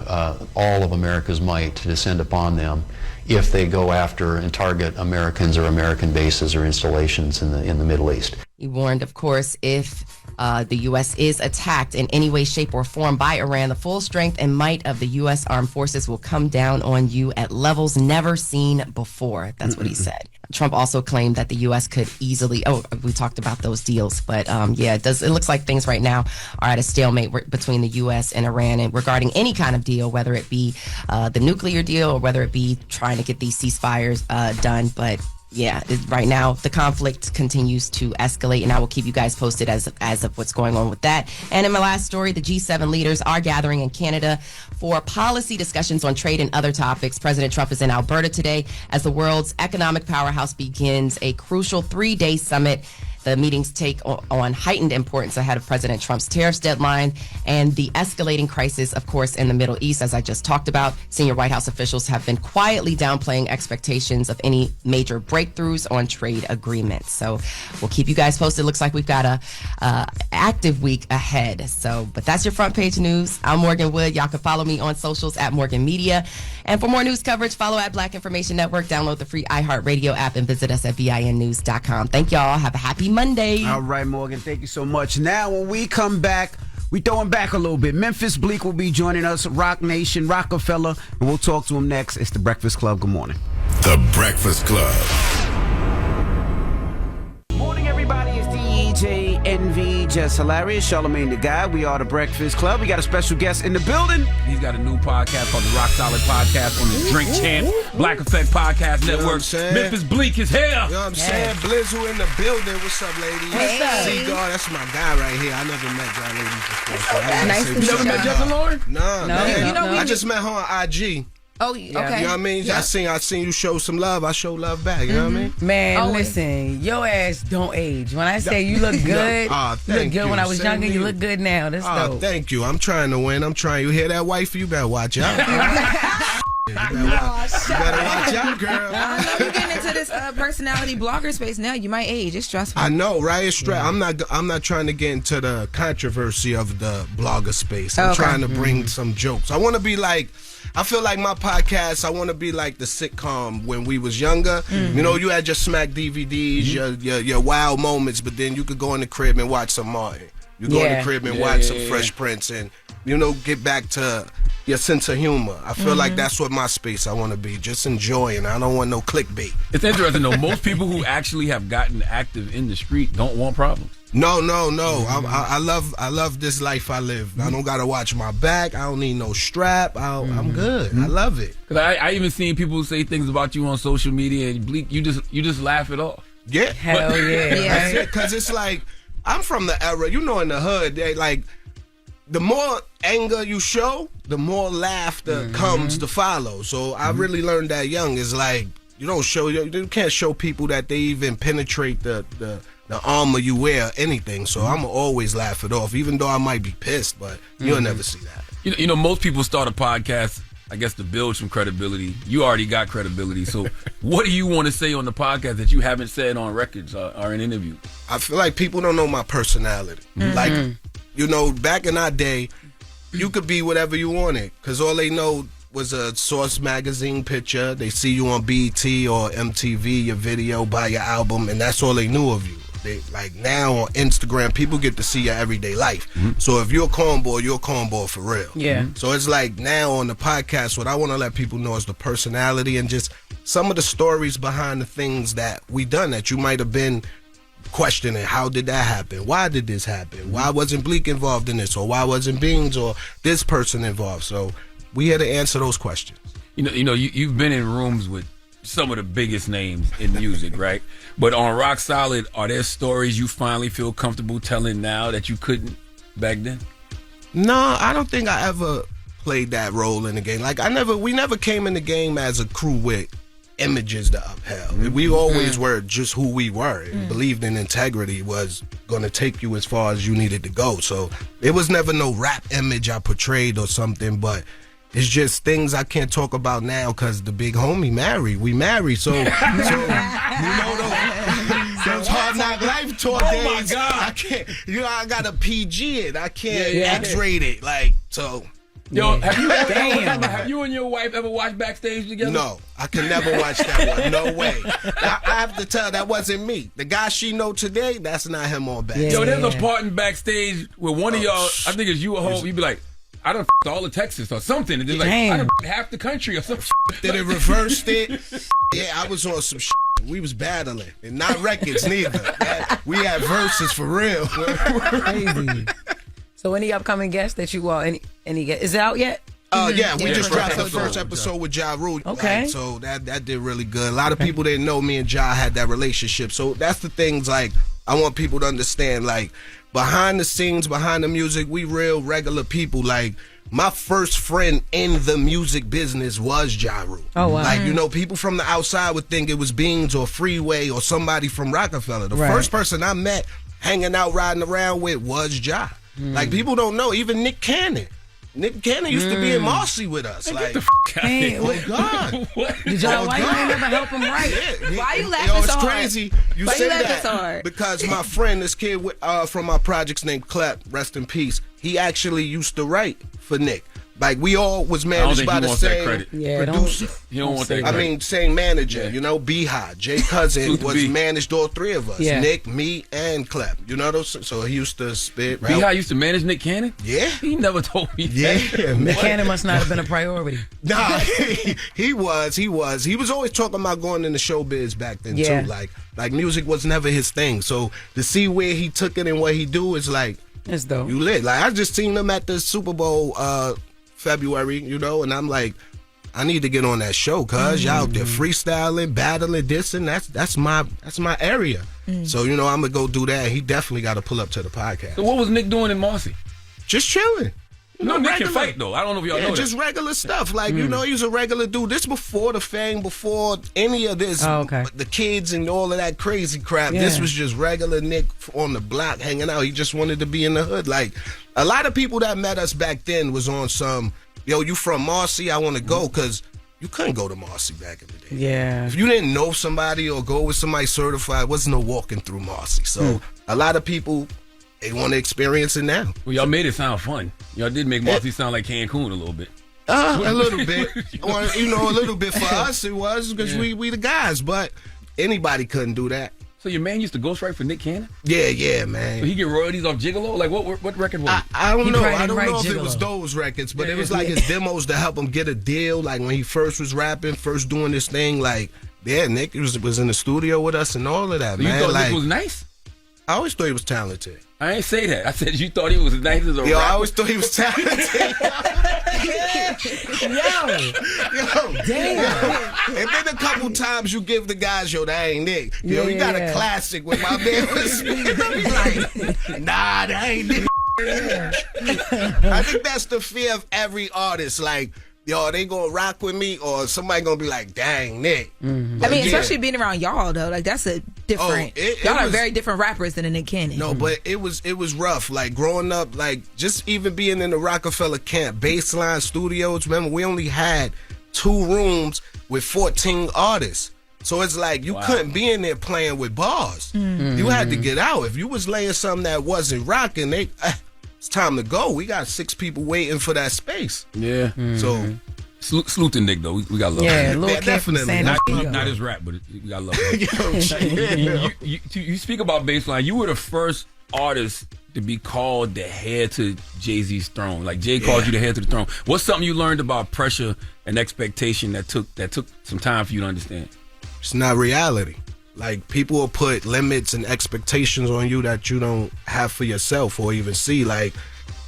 all of America's might to descend upon them if they go after and target Americans or American bases or installations in the Middle East. He warned, of course, if the U.S. is attacked in any way, shape, or form by Iran, the full strength and might of the U.S. armed forces will come down on you at levels never seen before. That's what he said. Trump also claimed that the U.S. could easily, we talked about those deals, but it looks like things right now are at a stalemate between the U.S. and Iran and regarding any kind of deal, whether it be the nuclear deal or whether it be trying to get these ceasefires done. But yeah, right now the conflict continues to escalate, and I will keep you guys posted as of what's going on with that. And in my last story, the G7 leaders are gathering in Canada for policy discussions on trade and other topics. President Trump is in Alberta today as the world's economic powerhouse begins a crucial 3-day summit. The meetings take on heightened importance ahead of President Trump's tariffs deadline and the escalating crisis, of course, in the Middle East, as I just talked about. Senior White House officials have been quietly downplaying expectations of any major breakthroughs on trade agreements. So we'll keep you guys posted. Looks like we've got a active week ahead. But that's your front page news. I'm Morgan Wood. Y'all can follow me on socials at Morgan Media. And for more news coverage, follow at Black Information Network. Download the free iHeartRadio app and visit us at VINnews.com. Thank y'all. Have a happy Monday. All right, Morgan. Thank you so much. Now, when we come back, we throwing back a little bit. Memphis Bleek will be joining us, Rock Nation, Rockefeller, and we'll talk to him next. It's The Breakfast Club. Good morning. The Breakfast Club. Morning, everybody. It's DJ NV, Jess Hilarious, Charlamagne the Guy. We are The Breakfast Club. We got a special guest in the building. He's got a new podcast called the Rock Solid Podcast on the Drink Champ Black Effect Podcast Network. Memphis Bleek is here. You know what I'm saying? Blizzle in the building. What's up, ladies? What's up? Seagull, that's my guy right here. I never met y'all ladies before. So Nice to meet you. You never met Jess and Loren? Nah, No. man. You know, I just met her on IG. Oh, okay. You know what I mean? Yeah. I seen you show some love. I show love back. You know what I mean? Man, Always. listen, your ass don't age. When I say you look good, you look good when I was younger, you look good now. That's dope. Thank you. I'm trying to win. I'm trying. You hear that, wife? You better watch out. You better watch out, girl. I know you're getting into this personality blogger space now. You might age. It's stressful. I know, right? It's I'm not trying to get into the controversy of the blogger space. I'm trying to bring some jokes. I want to be like, I feel like my podcast, I want to be like the sitcom when we was younger. You know, you had your Smack DVDs, your wild moments, but then you could go in the crib and watch some Martin. You go in the crib and watch some Fresh Prince and, you know, get back to your sense of humor. I feel like that's what my space I want to be. Just enjoying. I don't want no clickbait. It's interesting, though. Most people who actually have gotten active in the street don't want problems. No. I love this life I live. I don't gotta watch my back. I don't need no strap. I'm good. I love it. Cause I even seen people say things about you on social media, and Bleek, you just laugh it off. Yeah, Hell yeah. That's it. Cause it's like I'm from the era. You know, in the hood, they like the more anger you show, the more laughter comes to follow. So I really learned that young. Is like you can't show people that they even penetrate the armor you wear or anything. So I'm always laugh it off, even though I might be pissed, but you'll never see that. You know, most people start a podcast I guess, to build some credibility. You already got credibility. So what do you want to say on the podcast that you haven't said on records or in interviews? I feel like people don't know my personality. Like, you know, back in our day, you could be whatever you wanted because all they know was a Source magazine picture. They see you on BET or MTV, your video, buy your album, and that's all they knew of you. They, like now on Instagram, people get to see your everyday life. So if you're a cornball for real. Yeah. So it's like now on the podcast, what I want to let people know is the personality and just some of the stories behind the things that we done that you might have been questioning. How did that happen? Why did this happen? Why wasn't Bleek involved in this? Or why wasn't Beans or this person involved? So we had to answer those questions. You've been in rooms with some of the biggest names in music, right? But on Rock Solid, are there stories you finally feel comfortable telling now that you couldn't back then? No, I don't think I ever played that role in the game. Like we never came in the game as a crew with images to upheld. We always were just who we were and believed in integrity was going to take you as far as you needed to go. So it was never no rap image I portrayed or something, but it's just things I can't talk about now because the big homie married. We married, so you know those Hard Knock Life tour days. My God. I can't. I got a PG it. I can't X-rate it. Like so. Yo, have you and your wife ever watched Backstage together? No, I could never watch that one. No way. I have to tell that wasn't me. The guy she know today, that's not him on Backstage. Yo, there's a part in Backstage where one of y'all, I think it's you or home, you'd be like, I done all of Texas or something. And they're like, I done half the country or something. Then it reversed it. Yeah, I was on some we was battling. And not records neither. We had verses for real. Crazy. So any upcoming guests that you any is it out yet? Yeah, we just dropped the first episode with Ja Rule. Okay. Like, so that did really good. A lot of people didn't know me and Ja had that relationship. So that's the things like I want people to understand, like behind the scenes, behind the music, we real regular people. Like my first friend in the music business was Ja Rule. Oh wow. Like, people from the outside would think it was Beans or Freeway or somebody from Rockefeller. The first person I met hanging out, riding around with was Ja. Like people don't know, even Nick Cannon. Nick Cannon used to be in Marcy with us. Like, get the out of here. Oh God! What? Why you ain't never help him write? Why you laughing so hard? It's crazy. You Why say you laughing that so hard? because my friend, this kid from my projects named Clep, rest in peace. He actually used to write for Nick. Like we all was managed by the same producer. You don't want that I mean, same manager. B-High, Jay Cousin was managed all three of us. Yeah. Nick, me, and Clep. You know those. So he used to spit. B-High used to manage Nick Cannon? Yeah. He never told me that. Yeah. Nick Cannon must not have been a priority. Nah, he was. He was always talking about going into showbiz back then too. Like music was never his thing. So to see where he took it and what he do is like, that's dope. You lit. Like I just seen him at the Super Bowl February, and I'm like, I need to get on that show, cuz y'all out there freestyling, battling, dissing. That's my area. So I'm gonna go do that. He definitely got to pull up to the podcast. So what was Nick doing in Marcy? Just chilling. Nick can fight though. I don't know if y'all know just that. regular stuff. Like he was a regular dude. This before the fame, before any of this. Oh, okay. The kids and all of that crazy crap. Yeah. This was just regular Nick on the block hanging out. He just wanted to be in the hood. Like a lot of people that met us back then was on some, you from Marcy? I want to go, because you couldn't go to Marcy back in the day. Yeah. If you didn't know somebody or go with somebody certified, wasn't no walking through Marcy. So a lot of people, they want to experience it now. Well, y'all made it sound fun. Y'all did make Marcy sound like Cancun a little bit. A little bit. Well, a little bit for us it was, because we the guys, but anybody couldn't do that. So your man used to ghostwrite for Nick Cannon? Yeah, man. So he get royalties off Gigolo? Like what record was it? I don't know. I don't know if Gigolo. it was those records, but it was like his demos to help him get a deal. Like when he first was rapping, first doing this thing, like, Nick was in the studio with us and all of that, So man. you thought Nick Nick was nice? I always thought he was talented. I ain't say that. I said you thought he was nice as a rapper. I always thought he was talented. Damn. And then a couple times you give the guys, that ain't Nick. You got a classic with my man was like, nah, that ain't Nick. I think that's the fear of every artist. Like, yo, they gonna rock with me, or somebody gonna be like, dang, Nick. Mm-hmm. I mean, especially being around y'all though, like that's a different. Y'all are very different rappers than a Nick Cannon. No, but it was rough. Like growing up, like just even being in the Rockefeller camp, Baseline Studios. Remember, we only had 2 rooms with 14 artists. So it's like you couldn't be in there playing with bars. Mm-hmm. You had to get out. If you was laying something that wasn't rocking, it's time to go. We got 6 people waiting for that space. Yeah. So salute to Nick though. We got love. Yeah, definitely. Not his rap, but we got love. You speak about Baseline. You were the first artist to be called the heir to Jay-Z's throne. Like Jay called you the heir to the throne. What's something you learned about pressure and expectation that took some time for you to understand? It's not reality. Like, people will put limits and expectations on you that you don't have for yourself or even see. Like,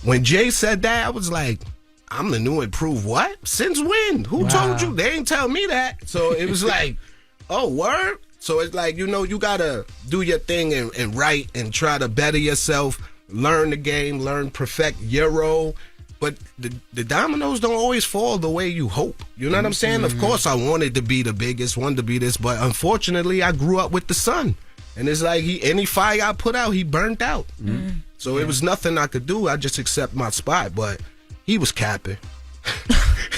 when Jay said that, I was like, I'm the new improved what? Since when? Who told you? They ain't tell me that. So it was like, oh, word? So it's like, you gotta do your thing and write and try to better yourself, learn the game, perfect your role. But the dominoes don't always fall the way you hope. You know what I'm saying? Of course, I wanted to be the biggest, wanted to be this, but unfortunately, I grew up with the sun. And it's like any fire I put out, he burnt out. So it was nothing I could do. I just accept my spot. But he was capping.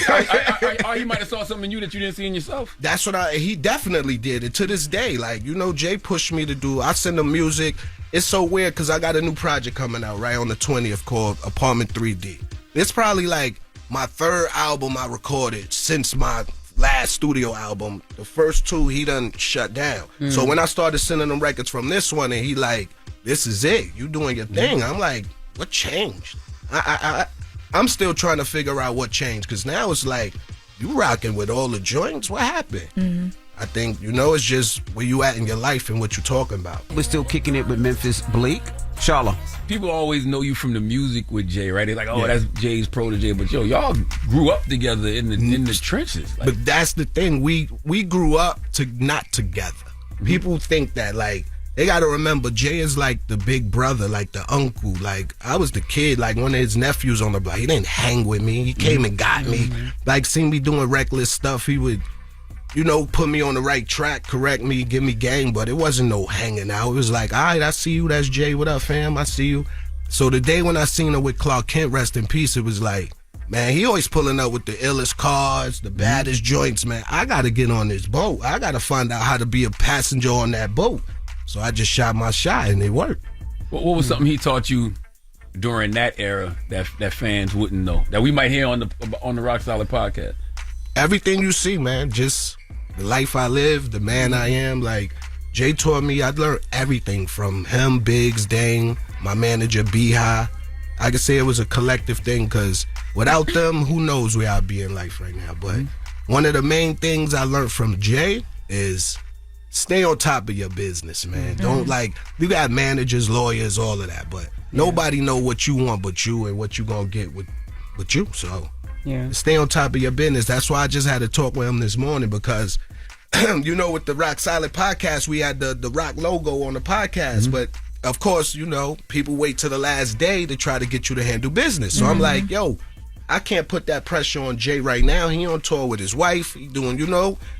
He might have saw something in you that you didn't see in yourself. That's what he definitely did. And to this day, like, Jay pushed me to do, I send him music. It's so weird because I got a new project coming out right on the 20th called Apartment 3D. It's probably like my 3rd album I recorded since my last studio album. The first 2 he done shut down. So when I started sending him records from this one, and he like, this is it, you doing your thing. I'm like, what changed? I'm still trying to figure out what changed, because now it's like, you rocking with all the joints. What happened? I think, it's just where you at in your life and what you're talking about. We're still kicking it with Memphis Bleek. Charla. People always know you from the music with Jay, right? They're like, that's Jay's protege. But y'all grew up together in the trenches. Like, but that's the thing. We grew up not together. People think that, like, they got to remember, Jay is like the big brother, like the uncle. Like, I was the kid, like one of his nephews on the block. He didn't hang with me. He came and got me. Like, seen me doing reckless stuff. He would, put me on the right track, correct me, give me game, but it wasn't no hanging out. It was like, all right, I see you. That's Jay. What up, fam? I see you. So the day when I seen her with Clark Kent, rest in peace, it was like, man, he always pulling up with the illest cars, the baddest joints, man. I got to get on this boat. I got to find out how to be a passenger on that boat. So I just shot my shot, and it worked. What was something he taught you during that era that fans wouldn't know, that we might hear on the Rock Solid podcast? Everything you see, man. Just the life I live, the man I am. Like, Jay taught me, I learned everything from him, Biggs, Dang, my manager, B-High. I could say it was a collective thing, because without them, who knows where I'd be in life right now. But one of the main things I learned from Jay is stay on top of your business, man. Don't, like, you got managers, lawyers, all of that, but nobody know what you want but you and what you gonna get with you. So stay on top of your business. That's why I just had to talk with him this morning, because with the Rock Solid podcast, we had the Rock logo on the podcast, but of course, people wait till the last day to try to get you to handle business. So I'm like, yo, I can't put that pressure on Jay right now. He on tour with his wife. He doing,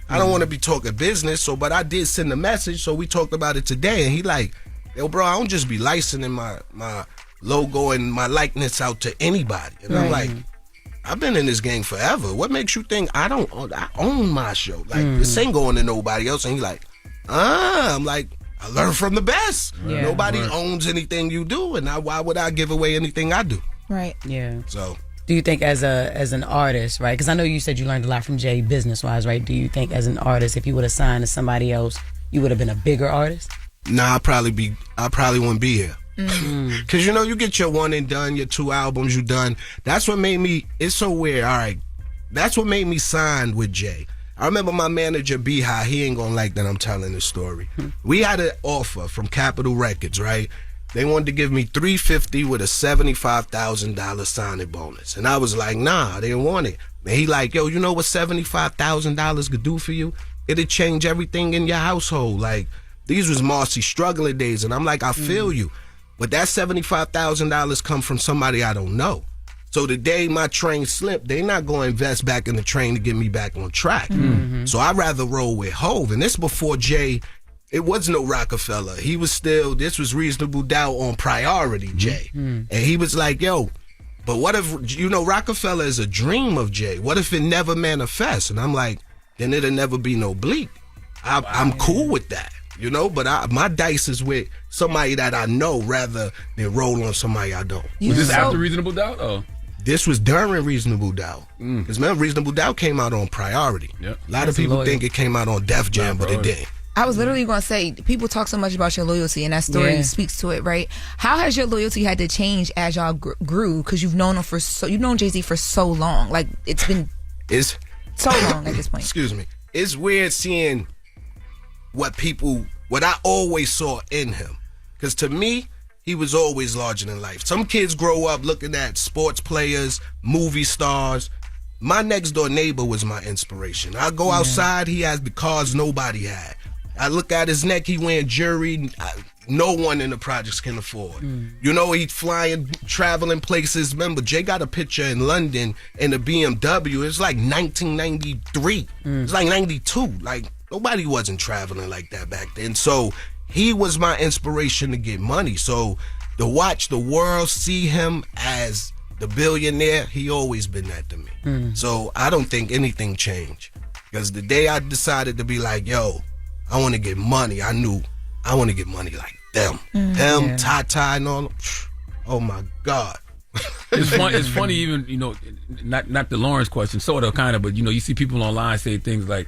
I don't want to be talking business. So, but I did send a message. So we talked about it today. And he like, yo, bro, I don't just be licensing my logo and my likeness out to anybody. And I'm like, I've been in this game forever. What makes you think I own my show? Like, this ain't going to nobody else. And he like, I'm like, I learned from the best. Nobody owns anything you do. And why would I give away anything I do? Right. Yeah. So. Do you think as an artist, right? Because I know you said you learned a lot from Jay business-wise, right? Do you think as an artist, if you would have signed to somebody else, you would have been a bigger artist? Nah, I probably wouldn't be here. Because, you get your one and done, your 2 albums, you done. That's what made me, it's so weird, all right. That's what made me sign with Jay. I remember my manager, B-High, he ain't gonna like that I'm telling this story. We had an offer from Capitol Records, right? They wanted to give me $350 with a $75,000 signing bonus. And I was like, nah, they didn't want it. And he like, yo, you know what $75,000 could do for you? It'd change everything in your household. Like, these was Marcy struggling days. And I'm like, I feel you. But that $75,000 come from somebody I don't know. So the day my train slipped, they not going to invest back in the train to get me back on track. So I'd rather roll with Hove. And this before Jay, it was no Rockefeller. He was still, this was Reasonable Doubt on priority, Jay. And he was like, yo, but what if, you know, Rockefeller is a dream of Jay. What if it never manifests? And I'm like, then it'll never be no Bleek. I'm cool with that, you know, but my dice is with somebody that I know rather than roll on somebody I don't. Was this after Reasonable Doubt? Oh. This was during Reasonable Doubt. Because remember, Reasonable Doubt came out on priority. Yep. A lot of people think it came out on Def Jam, but it didn't. I was literally going to say, people talk so much about your loyalty, and that story speaks to it, right? How has your loyalty had to change as y'all grew? Because you've known him you've known Jay-Z for so long. Like, it's been so long at this point. Excuse me. It's weird seeing what I always saw in him. Because to me, he was always larger than life. Some kids grow up looking at sports players, movie stars. My next door neighbor was my inspiration. I go outside, he has the cars nobody had. I look at his neck, he wearing jewelry no one in the projects can afford. You know, he's flying, traveling places. Remember, Jay got a picture in London in a BMW. It's like 1993. It's like 92. Like, nobody wasn't traveling like that back then. So he was my inspiration to get money. So to watch the world see him as the billionaire, he always been that to me. So I don't think anything changed. Because the day I decided to be like, yo, I want to get money, I knew I want to get money like them. Him, Tata, and all them. Oh my God. It's funny even, you know, not the Loren's question, sort of, kind of, but you know, you see people online say things like,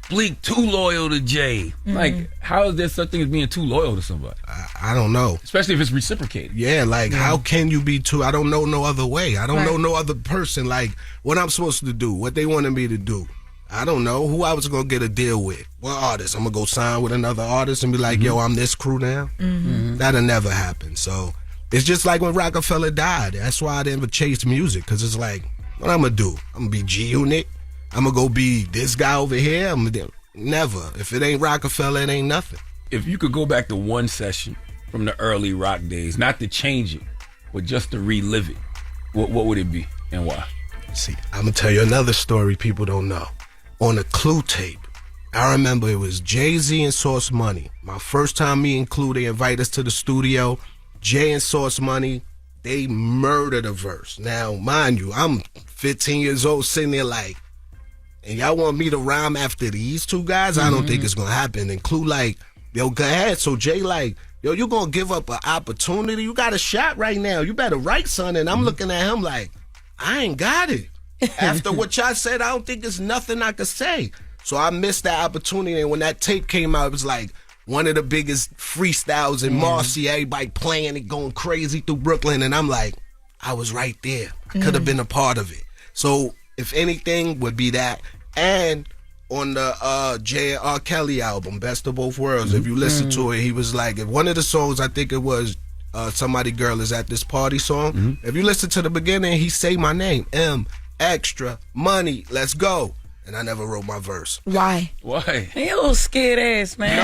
Bleek too loyal to Jay. Like, how is there such thing as being too loyal to somebody? I don't know. Especially if it's reciprocated. Yeah, like, how can you be too? I don't know no other way. I don't know no other person. Like, what I'm supposed to do, what they wanted me to do. I don't know who I was going to get a deal with. What artist? I'm going to go sign with another artist and be like, yo, I'm this crew now? That'll never happen. So it's just like when Rockefeller died. That's why I didn't chase music, because it's like, what I'm going to do? I'm going to be G-Unit? I'm going to go be this guy over here? Never. If it ain't Rockefeller, it ain't nothing. If you could go back to one session from the early rock days, not to change it, but just to relive it, what would it be and why? See, I'm going to tell you another story people don't know. On a Clue tape, I remember it was Jay-Z and Sauce Money. My first time meeting Clue, they invite us to the studio. Jay and Sauce Money, they murdered a verse. Now, mind you, I'm 15 years old sitting there like, and y'all want me to rhyme after these two guys? I don't think it's going to happen. And Clue like, yo, go ahead. So Jay like, yo, you going to give up an opportunity? You got a shot right now. You better write something. And I'm looking at him like, I ain't got it. After what y'all said, I don't think there's nothing I could say. So I missed that opportunity. And when that tape came out, it was like one of the biggest freestyles in Marcy. Everybody playing it, going crazy through Brooklyn. And I'm like, I was right there. I could have been a part of it. So if anything, would be that. And on the J and R. Kelly album, Best of Both Worlds, if you listen to it, he was like, if one of the songs, I think it was Somebody Girl Is At This Party song. If you listen to the beginning, he say my name, M. Extra money, let's go. And I never wrote my verse. Why? Why? You a little scared ass, man.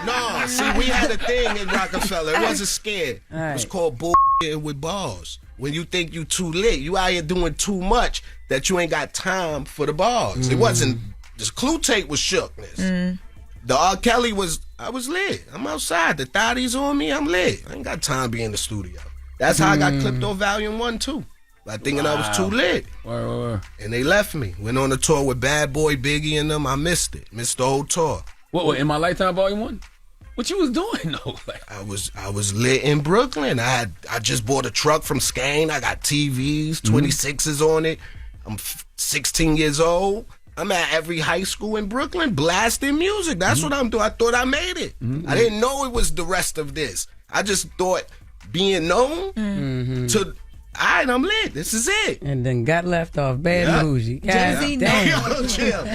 No. See, we had a thing in Rockefeller. It wasn't scared. It was called bullshitting with bars. When you think you too lit, you out here doing too much that you ain't got time for the bars. It wasn't, this Clue tape was shookness. The R. Kelly I was lit. I'm outside. The thotties on me, I'm lit. I ain't got time to be in the studio. That's how I got clipped on Volume 1 too. By thinking I was too lit. And they left me. Went on a tour with Bad Boy, Biggie, and them. I missed it. Missed the whole tour. What, in My Lifetime Volume 1? What you was doing though? Like, I was lit in Brooklyn. I just bought a truck from Skane. I got TVs, 26s on it. I'm 16 years old. I'm at every high school in Brooklyn blasting music. That's what I'm doing. I thought I made it. I didn't know it was the rest of this. I just thought being known to... All right, I'm lit. This is it. And then got left off bad bougie. Jay-Z, chill.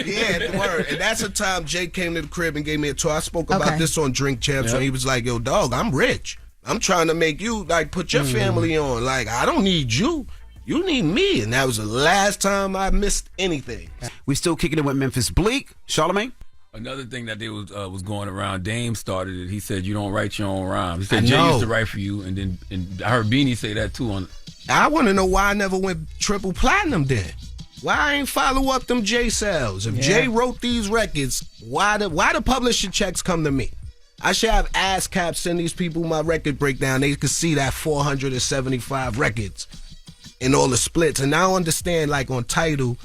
Yeah, word. And that's the time Jay came to the crib and gave me a tour. I spoke about this on Drink Champs when he was like, yo, dog, I'm rich. I'm trying to make you, like, put your family on. Like, I don't need you. You need me. And that was the last time I missed anything. We still kicking it with Memphis. Bleek, Charlamagne? Another thing that they was going around, Dame started it. He said, you don't write your own rhymes. He said, Jay used to write for you. And I heard Beanie say that, too, on I want to know why I never went triple platinum then. Why I ain't follow up them J sales? If Jay wrote these records, why the publishing checks come to me? I should have ASCAP send these people my record breakdown. They could see that 475 records and all the splits. And now I understand, like on Tidal,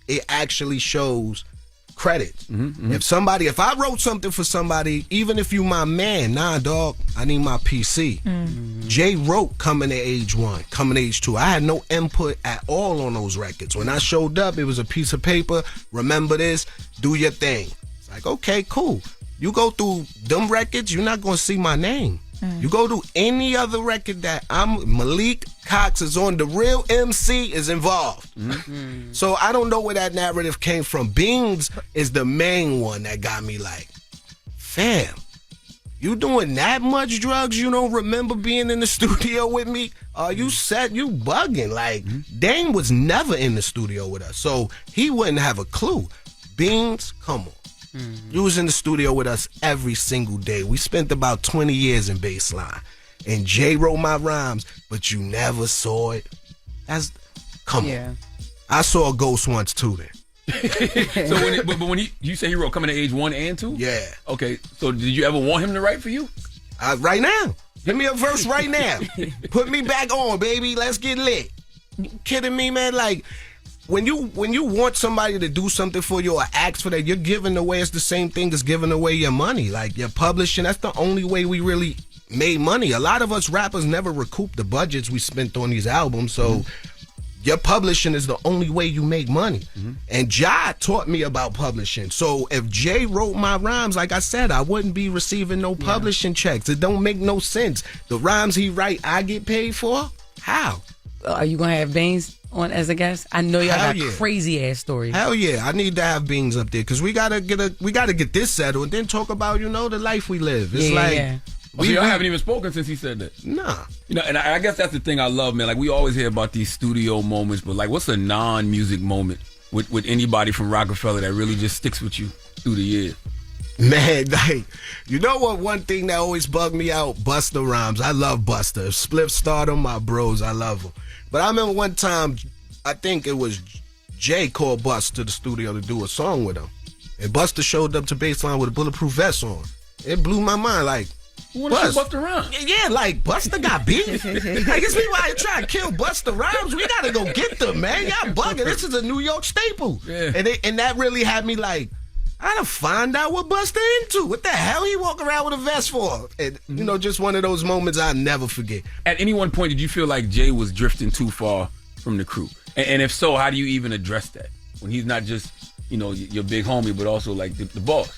it actually shows credits. If I wrote something for somebody, even if you my man, nah, dog, I need my PC. Jay wrote Coming to Age 1, Coming to Age 2. I had no input at all on those records. When I showed up, it was a piece of paper. Remember this, do your thing. It's like, okay, cool. You go through them records, you're not going to see my name. You go to any other record that Malik Cox is on, the real MC is involved. So I don't know where that narrative came from. Beans is the main one that got me like, fam, you doing that much drugs? You don't remember being in the studio with me? You said you bugging. Like, Dame was never in the studio with us, so he wouldn't have a clue. Beans, come on. You was in the studio with us every single day. We spent about 20 years in Baseline. And Jay wrote my rhymes, but you never saw it. Come on. I saw a ghost once too then. So when you say he wrote Coming to Age 1 and 2? Yeah. Okay, so did you ever want him to write for you? Right now. Give me a verse right now. Put me back on, baby. Let's get lit. You kidding me, man? Like, when you want somebody to do something for you or ask for that, you're giving away. It's the same thing as giving away your money. Like, you're publishing. That's the only way we really made money. A lot of us rappers never recoup the budgets we spent on these albums. So your publishing is the only way you make money. And Ja taught me about publishing. So if Jay wrote my rhymes, like I said, I wouldn't be receiving no publishing checks. It don't make no sense. The rhymes he write, I get paid for? How? Are you going to have Beans on as a guest? I know y'all got crazy ass stories. Hell yeah, I need to have Beans up there because we gotta get this settled and then talk about the life we live. It's y'all haven't even spoken since he said that. Nah, and I guess that's the thing I love, man. Like, we always hear about these studio moments, but like, what's a non-music moment with anybody from Rockefeller that really just sticks with you through the years? Man, like, you know what? One thing that always bugged me out, Busta Rhymes. I love Busta. Spliff Stardom, my bros, I love them. But I remember one time, I think it was Jay called Busta to the studio to do a song with him. And Busta showed up to Baseline with a bulletproof vest on. It blew my mind, like, you want to shoot Busta Rhymes? Yeah, like, Busta got beef. Like, it's people out here trying to kill Busta Rhymes. We got to go get them, man. Y'all bugging. This is a New York staple. Yeah. And that really had me like, I done find out what Busta into. What the hell he walk around with a vest for? And, just one of those moments I'll never forget. At any one point, did you feel like Jay was drifting too far from the crew? And if so, how do you even address that? When he's not just, your big homie, but also like the boss.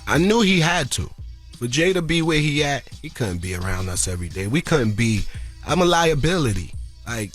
I knew he had to. For Jay to be where he at, he couldn't be around us every day. We couldn't be. I'm a liability. Like,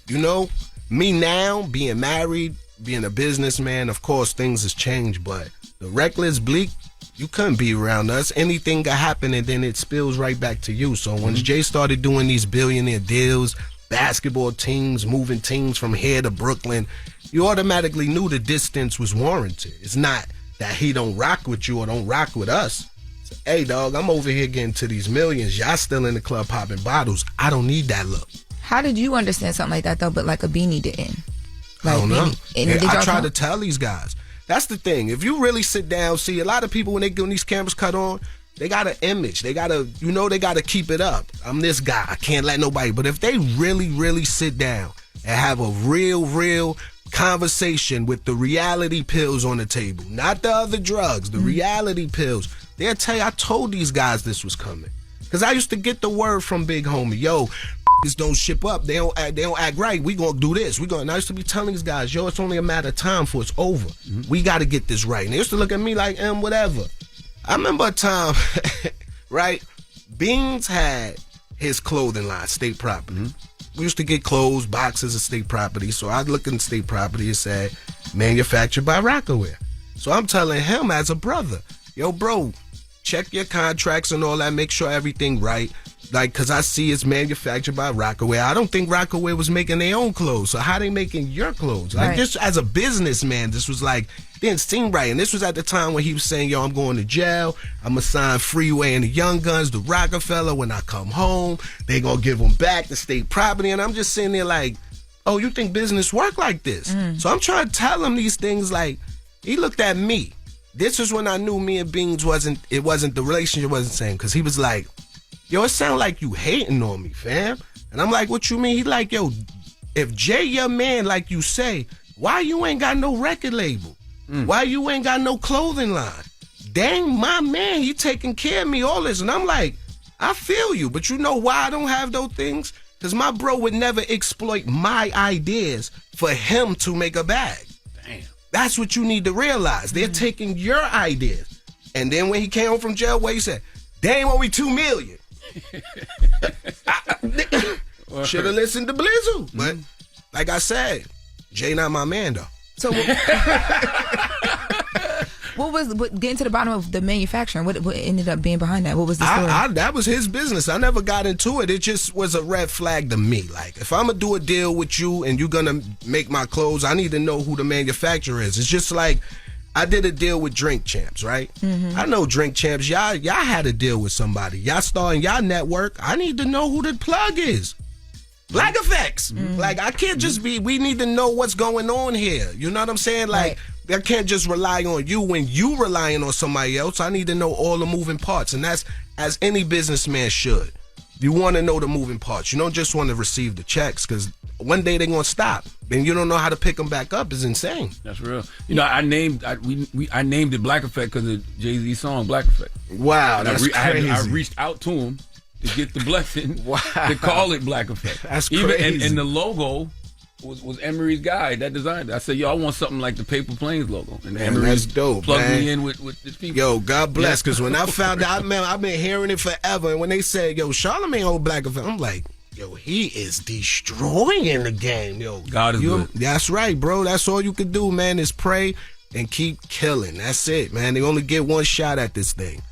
me now, being married, being a businessman, of course, things has changed, but the reckless Bleek, you couldn't be around us. Anything could happen and then it spills right back to you. So once Jay started doing these billionaire deals, basketball teams, moving teams from here to Brooklyn, you automatically knew the distance was warranted. It's not that he don't rock with you or don't rock with us. So, hey, dog, I'm over here getting to these millions. Y'all still in the club popping bottles. I don't need that look. How did you understand something like that, though, but like a Beanie didn't? Like, I don't know. I try to tell these guys. That's the thing. If you really sit down, see, a lot of people, when they get these cameras cut on, they got an image. They got to, they got to keep it up. I'm this guy. I can't let nobody. But if they really, really sit down and have a real conversation with the reality pills on the table, not the other drugs, the reality pills, they'll tell you, I told these guys this was coming. Because I used to get the word from Big Homie, yo, don't ship up. They don't act right. We gonna do this. And I used to be telling these guys, yo, it's only a matter of time before it's over. We got to get this right. And they used to look at me like, whatever. I remember a time, right? Beans had his clothing line, State Property. We used to get clothes, boxes of State Property. So I'd look in State Property and say, manufactured by Rockaware. So I'm telling him as a brother, yo, bro, check your contracts and all that. Make sure everything right. Like, because I see it's manufactured by Rockaware. I don't think Rockaware was making their own clothes. So how they making your clothes? Like, just as a businessman, this was like, didn't seem right. And this was at the time when he was saying, yo, I'm going to jail. I'm going to sign Freeway and the Young Guns to Rockefeller. When I come home, they going to give them back the State Property. And I'm just sitting there like, oh, you think business work like this? So I'm trying to tell him these things. Like, he looked at me. This is when I knew me and Beans the relationship wasn't the same. Because he was like, yo, it sound like you hating on me, fam. And I'm like, what you mean? He like, yo, if Jay your man, like you say, why you ain't got no record label? Why you ain't got no clothing line? Dang, my man, he taking care of me, all this. And I'm like, I feel you. But you know why I don't have those things? Because my bro would never exploit my ideas for him to make a bag. Damn. That's what you need to realize. They're taking your ideas. And then when he came home from jail, what he said, they ain't owe me $2 million. Should have listened to Blizzle. But like I said, Jay not my man though. So what getting to the bottom of the manufacturing, what ended up being behind that? What was the story? That was his business. I never got into it. It just was a red flag to me. Like, if I'm gonna do a deal with you and you're gonna make my clothes, I need to know who the manufacturer is. It's just like I did a deal with Drink Champs, right? I know Drink Champs. Y'all had a deal with somebody. Y'all star in y'all network. I need to know who the plug is. Black Effects. Like, I can't just be, we need to know what's going on here. You know what I'm saying? Like, I can't just rely on you when you relying on somebody else. I need to know all the moving parts. And that's as any businessman should. You want to know the moving parts. You don't just want to receive the checks, because one day they're going to stop. And you don't know how to pick them back up. It's insane. That's real. You know, I named it Black Effect because of Jay-Z's song Black Effect. Wow, and that's crazy. I reached out to him to get the blessing to call it Black Effect. That's crazy. And the logo was Emery's guy that designed it. I said, yo, I want something like the Paper Planes logo. And that's dope, plugged man. me in with his people. Yo, God bless. Because when I found out, man, I've been hearing it forever. And when they said, yo, Charlamagne hold Black Effect, I'm like, yo, he is destroying the game. Yo, God is good. That's right, bro. That's all you can do, man, is pray and keep killing. That's it, man. They only get one shot at this thing.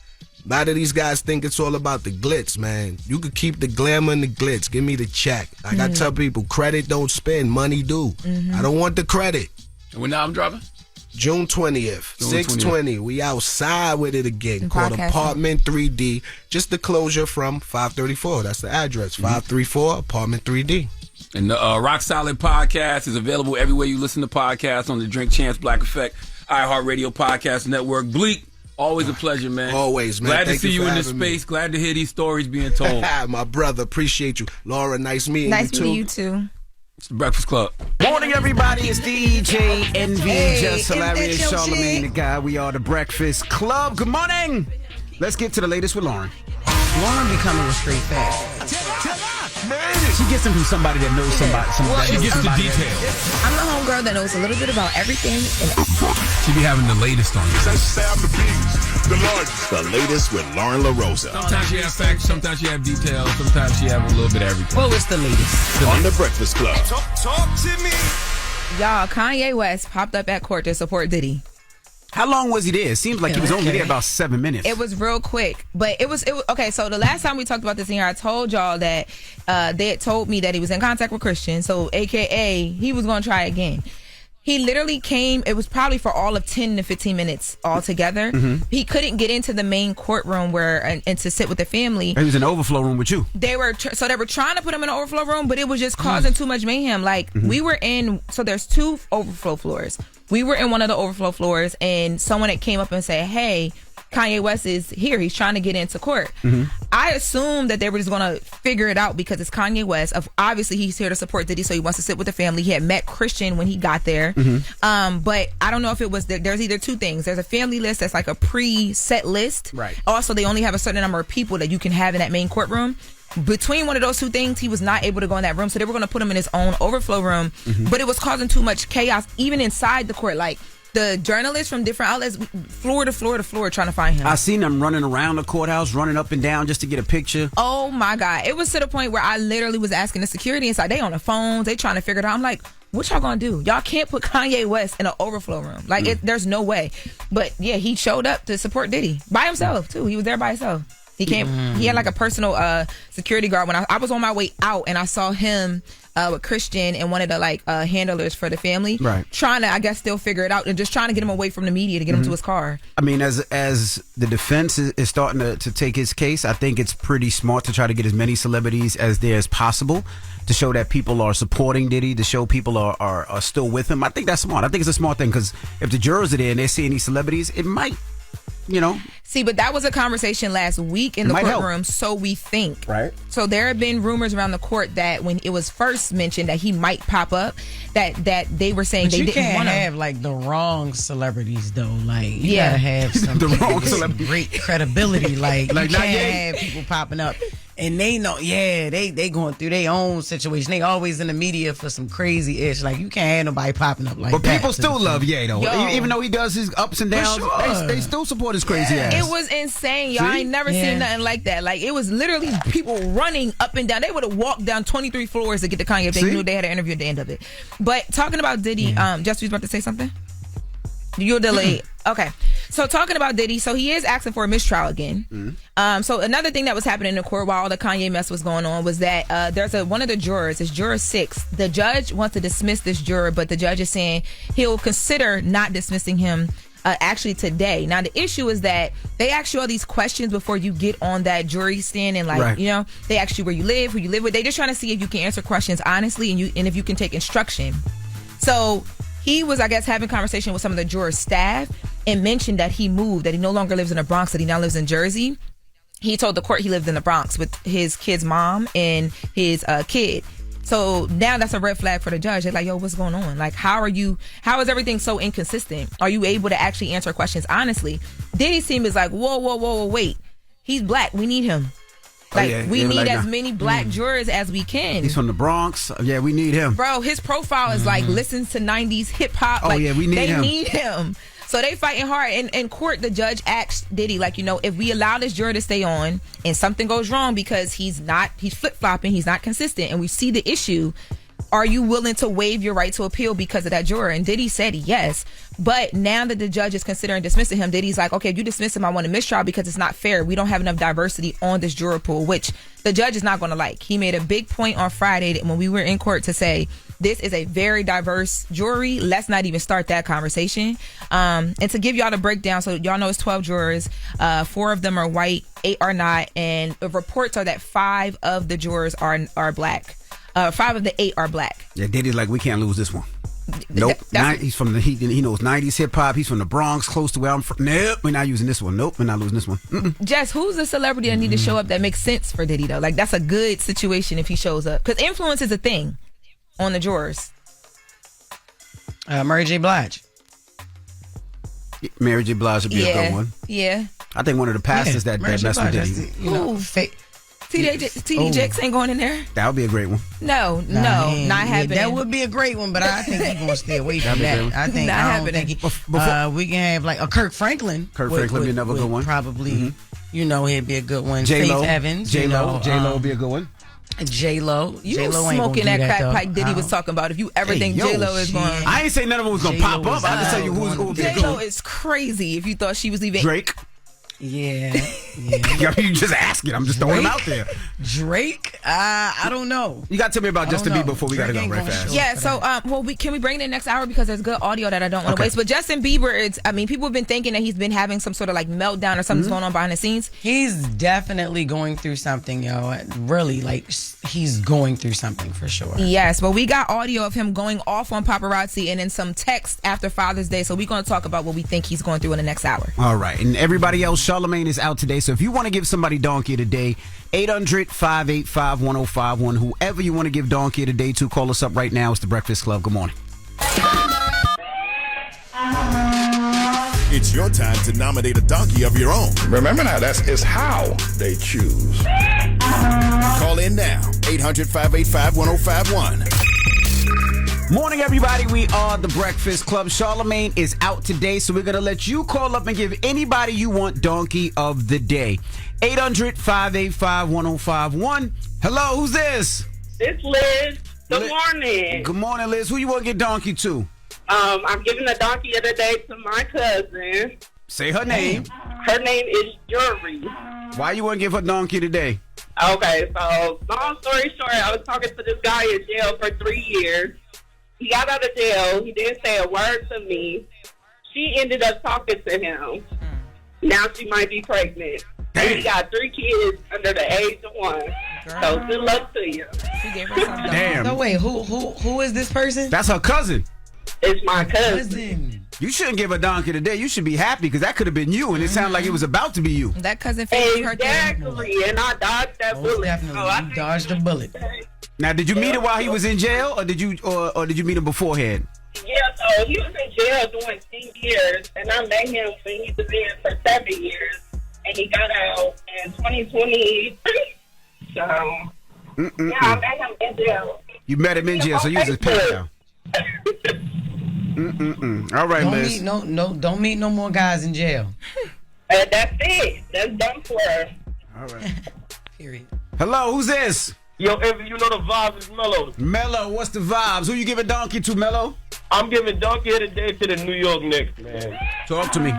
A lot of these guys think it's all about the glitz, man. You could keep the glamour and the glitz. Give me the check. Like I tell people, credit don't spend, money do. I don't want the credit. And when now I'm dropping? June 20th, 6/20. We outside with it again. Called Apartment 3D. Just the closure from 534. That's the address. 534 Apartment 3D. And the Rock Solid Podcast is available everywhere you listen to podcasts, on the Drink Champs Black Effect, iHeartRadio Podcast Network. Bleek, always a pleasure, man. Always, man. Glad Thank to see you in this having space. Glad to hear these stories being told. My brother, appreciate you. Laura, nice meeting nice you too. Meeting you too. It's the Breakfast Club. Morning, everybody. It's DJ Envy, Jess Hilarious, Charlamagne the guy. We are the Breakfast Club. Good morning. Let's get to the latest with Loren. Loren be coming with straight facts. She gets them from somebody that knows somebody. She gets the details. I'm the homegirl that knows a little bit about everything. She be having the latest on you. The latest with LoRosa. Sometimes she have facts, sometimes she have details, sometimes she have a little bit of everything. Well, it's the latest. On the Breakfast Club. Talk to me. Y'all, Kanye West popped up at court to support Diddy. How long was he there? It seems like he was only there about 7 minutes. It was real quick, but it was okay. So the last time we talked about this in here, I told y'all that they had told me that he was in contact with Christian, so AKA he was going to try again. He literally came, it was probably for all of 10 to 15 minutes altogether. He couldn't get into the main courtroom and to sit with the family. He was in the overflow room with you. They were trying to put him in the overflow room, but it was just causing too much mayhem. Like we were in, so there's 2 overflow floors. We were in one of the overflow floors, and someone had came up and said, hey, Kanye West is here. He's trying to get into court. I assumed that they were just going to figure it out because it's Kanye West. Obviously, he's here to support Diddy, so he wants to sit with the family. He had met Christian when he got there. But I don't know if it was, there's either 2 things. There's a family list that's like a pre-set list. Right. Also, they only have a certain number of people that you can have in that main courtroom. Between one of those 2 things, he was not able to go in that room, so they were going to put him in his own overflow room. But it was causing too much chaos, even inside the court. Like, the journalists from different outlets, floor to floor to floor, trying to find him. I seen them running around the courthouse, running up and down just to get a picture. Oh my God. It was to the point where I literally was asking the security inside. They on the phones, they trying to figure it out. I'm like, what y'all gonna do? Y'all can't put Kanye West in an overflow room. Like, there's no way. But yeah, he showed up to support Diddy by himself too. He was there by himself. He came. He had like a personal security guard. When I was on my way out and I saw him with Christian and one of the handlers for the family. Right. Trying to, I guess, still figure it out and just trying to get him away from the media to get him to his car. I mean, as the defense is starting to take his case, I think it's pretty smart to try to get as many celebrities as there is possible to show that people are supporting Diddy, to show people are still with him. I think that's smart. I think it's a smart thing because if the jurors are there and they're seeing these celebrities, it might, See, but that was a conversation last week in the courtroom, so we think. Right. So there have been rumors around the court that when it was first mentioned that he might pop up, that they were saying But they you didn't can't want to have the wrong celebrities though. You Yeah. gotta have some The people wrong with some celebrity. great credibility. You Like can't not yet. have people popping up. And they know, they going through their own situation. They always in the media for some crazy ish. You can't have nobody popping up like But that. people still love Ye, though. Yo. Even though he does his ups and For downs, sure. they still support his crazy ass. It was insane, y'all. See? I ain't never seen nothing like that. It was literally people running up and down. They would have walked down 23 floors to get to Kanye if they knew they had an interview at the end of it. But talking about Diddy, Jess, you was about to say something? You're delayed. Okay. So talking about Diddy, so he is asking for a mistrial again. So another thing that was happening in the court while all the Kanye mess was going on was that there's one of the jurors, it's juror 6. The judge wants to dismiss this juror, but the judge is saying he'll consider not dismissing him actually today. Now the issue is that they ask you all these questions before you get on that jury stand, and they ask you where you live, who you live with. They just trying to see if you can answer questions honestly and if you can take instruction. So he was, I guess, having conversation with some of the jurors' staff and mentioned that he moved, that he no longer lives in the Bronx, that he now lives in Jersey. He told the court he lived in the Bronx with his kid's mom and his kid. So now that's a red flag for the judge. They're like, yo, what's going on? How is everything so inconsistent? Are you able to actually answer questions honestly? Diddy seems is like, whoa, wait. He's black. We need him. We need as many black jurors as we can. He's from the Bronx. Yeah, we need him. Bro, his profile is listens to 90s hip hop. We need him. They need him. So they fighting hard. In court, the judge asked Diddy, if we allow this juror to stay on and something goes wrong because he's flip-flopping, he's not consistent, and we see the issue, are you willing to waive your right to appeal because of that juror? And Diddy said yes. But now that the judge is considering dismissing him, Diddy's like, okay, if you dismiss him, I want a mistrial because it's not fair. We don't have enough diversity on this juror pool, which the judge is not going to like. He made a big point on Friday when we were in court to say, this is a very diverse jury. Let's not even start that conversation. And to give y'all the breakdown, so y'all know it's 12 jurors. 4 of them are white, 8 are not. And the reports are that 5 of the jurors are black. 5 of the 8 are black. Yeah, Diddy's like, we can't lose this one. Nope. He's from he knows 90s hip hop. He's from the Bronx, close to where I'm from. Nope, we're not using this one. Nope, we're not losing this one. Jess, who's the celebrity that need to show up that makes sense for Diddy though? That's a good situation if he shows up, because influence is a thing on the jurors. Mary J. Blige. Mary J. Blige would be a good one. Yeah. I think one of the pastors that messed with Diddy. TD Jakes ain't going in there. That would be a great one. No, not happening. That would be a great one, but I think he's going to stay away from that. I think not happening. We can have a Kirk Franklin. Kirk Franklin would be another good one. Probably, he'd be a good one. J-Lo. Faith Evans. J-Lo would be a good one. J-Lo. You J-Lo smoking that crack though. pipe Diddy was talking about. If you ever think J-Lo is going, I ain't say none of them was going to pop up. I just tell you who's going to be a good J-Lo one. is crazy. If you thought she was even Drake. Yeah. You just asking. I'm just throwing them out there. Drake? I don't know. You got to tell me about Justin Bieber before we got to go right fast. Yeah, so can we bring it in next hour because there's good audio that I don't want to waste. But Justin Bieber, people have been thinking that he's been having some sort of meltdown or something's going on behind the scenes. He's definitely going through something, yo. Really, he's going through something for sure. Yes, but we got audio of him going off on paparazzi and then some text after Father's Day. So we're going to talk about what we think he's going through in the next hour. All right, and everybody else, Charlamagne is out today. So if you want to give somebody Donkey today, 800-585-1051. Whoever you want to give Donkey today to, call us up right now. It's The Breakfast Club. Good morning. It's your time to nominate a donkey of your own. Remember now, it's how they choose. Call in now, 800-585-1051. Morning, everybody. We are The Breakfast Club. Charlamagne is out today, so we're going to let you call up and give anybody you want Donkey of the Day. 800-585-1051. Hello, who's this? It's Liz. Good morning. Good morning, Liz. Who you want to get Donkey to? I'm giving the Donkey of the Day to my cousin. Say her name. Her name is Yuri. Why you want to give her Donkey today? Okay, so long story short, I was talking to this guy in jail for 3 years. He got out of jail. He didn't say a word to me. She ended up talking to him. Now she might be pregnant. He got 3 kids under the age of 1. So good luck to you. She gave her something. Damn. So wait, who is this person? That's her cousin. It's my cousin. You shouldn't give a donkey today. You should be happy because that could have been you, and it sounded like it was about to be you. That cousin finished her Exactly, and I dodged that bullet. Definitely, you dodged a bullet. Now, did you meet him while he was in jail, or did you meet him beforehand? Yeah, so he was in jail doing 10 years, and I met him when he was in for 7 years, and he got out in 2023. So, yeah, I met him in jail. You met him in jail, so you was his pen now. All right, don't Liz. Don't meet no more guys in jail. That's it. That's done for her. All right. Period. Hello, who's this? Yo, Envy, you know the vibes is Mello. Mello, what's the vibes? Who you giving donkey to, Mello? I'm giving donkey today to the New York Knicks, man. Talk to me.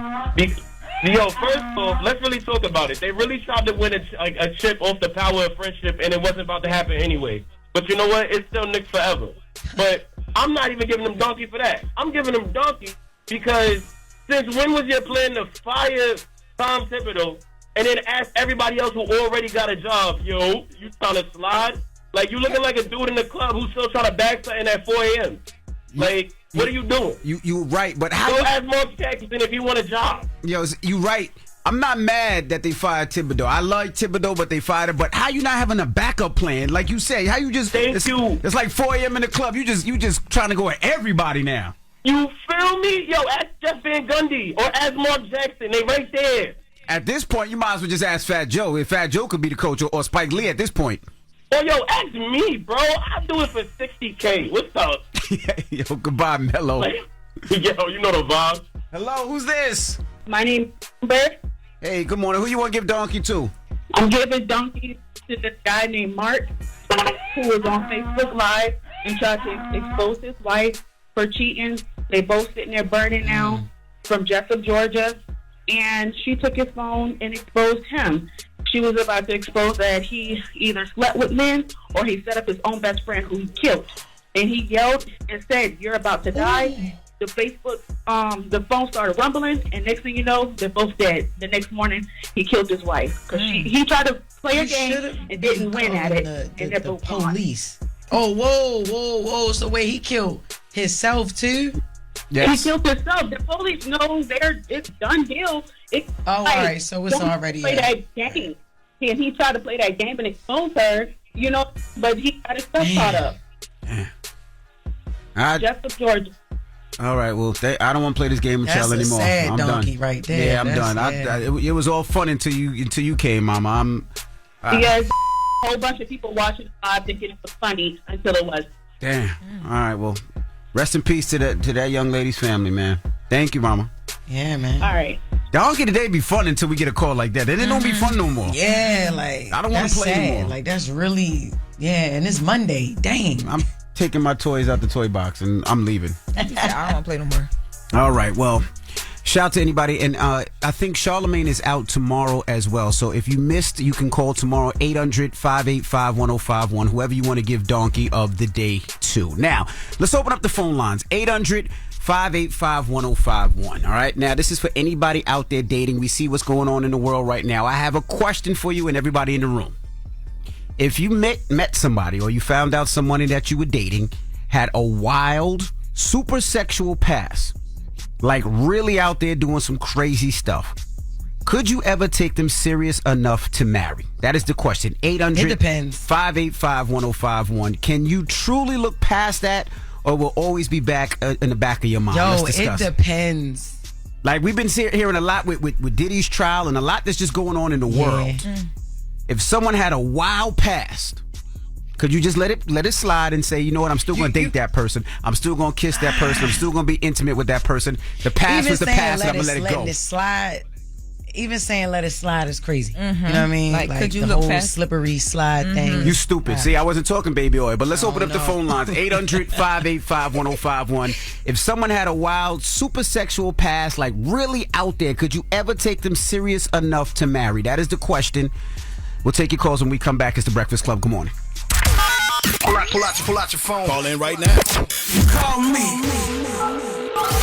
Yo, first off, let's really talk about it. They really tried to win a chip off the power of friendship, and it wasn't about to happen anyway. But you know what? It's still Knicks forever. But I'm not even giving them donkey for that. I'm giving them donkey because since when was your plan to fire Tom Thibodeau and then ask everybody else who already got a job, yo, you trying to slide? Like, you looking like a dude in the club who's still trying to bag something at 4 a.m. Like, what are you doing? You right, but how? Go ask Mark Jackson if you want a job. Yo, you right. I'm not mad that they fired Thibodeau. I like Thibodeau, but they fired him. But how you not having a backup plan? Like you say, how you just... It's like 4 a.m. in the club. You just trying to go at everybody now. You feel me? Yo, ask Jeff Van Gundy or ask Mark Jackson. They right there. At this point, you might as well just ask Fat Joe. If Fat Joe could be the coach or Spike Lee at this point. Oh, yo, ask me, bro. I'll do it for $60K. What's up? Yo, goodbye, Mello. Yo, you know the vibe. Hello, who's this? My name's Amber. Hey, good morning. Who you want to give donkey to? I'm giving donkey to this guy named Mark, who was on Facebook Live and tried to expose his wife for cheating. They both sitting there burning now from Jessup, Georgia. And she took his phone and exposed him. She was about to expose that he either slept with men or he set up his own best friend who he killed. And he yelled and said, "You're about to die." The Facebook, the phone started rumbling, and next thing you know, they're both dead. The next morning, he killed his wife because he tried to play a game and didn't win at it. And The police. Oh, whoa! So wait, he killed himself too? Yes. He killed himself. The police know it's done deal. All right, so it's already play that game. And he tried to play that game and expose her, but he got his stuff caught up. Jessup, Georgia. All right, well, I don't want to play this game with y'all anymore. That's a sad I'm donkey done. right there. Yeah, I'm done. It was all fun until you came, Mama. Yes, a whole bunch of people watching live thinking it was funny until it was. Damn. All right, well, rest in peace to that young lady's family, man. Thank you, Mama. Yeah, man. All right. Donkey today be fun until we get a call like that. Then it don't be fun no more. Yeah, like I don't want to play anymore. Like that's really and it's Monday. Dang. I'm taking my toys out the toy box and I'm leaving. I don't want to play no more. All right, well, shout out to anybody. And I think Charlamagne is out tomorrow as well. So if you missed, you can call tomorrow, 800-585-1051, whoever you want to give donkey of the day to. Now, let's open up the phone lines, 800-585-1051. All right, now this is for anybody out there dating. We see what's going on in the world right now. I have a question for you and everybody in the room. If you met somebody or you found out someone that you were dating had a wild, super sexual past, like really out there doing some crazy stuff, could you ever take them serious enough to marry? That is the question. 800-585-1051. Can you truly look past that, or will always be back in the back of your mind? Yo, it depends. Like we've been hearing a lot with Diddy's trial and a lot that's just going on in the world. If someone had a wild past, could you just let it slide and say, you know what, I'm still going to date that person. I'm still going to kiss that person. I'm still going to be intimate with that person. The past was the past, and I'm going to let it go. It slide, even saying let it slide is crazy. You know what I mean? Like could you the look whole past slippery slide thing. You stupid. See, I wasn't talking baby oil, but let's open up the phone lines. 800-585-1051. If someone had a wild, super sexual past, like really out there, could you ever take them serious enough to marry? That is the question. We'll take your calls when we come back. It's the Breakfast Club. Good morning. Pull out your phone. Call in right now. Call me.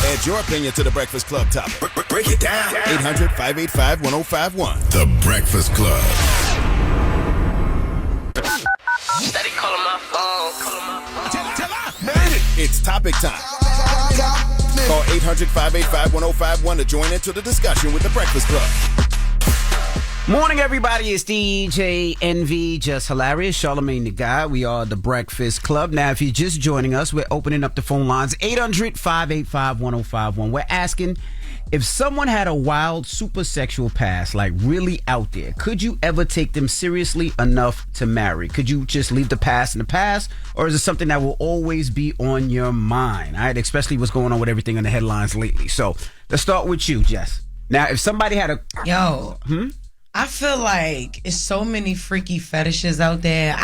Add your opinion to the Breakfast Club topic. Break it down. 800-585-1051. The Breakfast Club. Steady calling my phone. It's topic time. Call 800-585-1051 to join into the discussion with the Breakfast Club. Morning, everybody. It's DJ NV, Jess Hilarious, Charlamagne the Guy. We are the Breakfast Club. Now, if you're just joining us, we're opening up the phone lines, 800-585-1051. We're asking, if someone had a wild, super sexual past, like really out there, could you ever take them seriously enough to marry? Could you just leave the past in the past, or is it something that will always be on your mind? All right, especially what's going on with everything in the headlines lately. So let's start with you, Jess. Now, if somebody had a... I feel like it's so many freaky fetishes out there.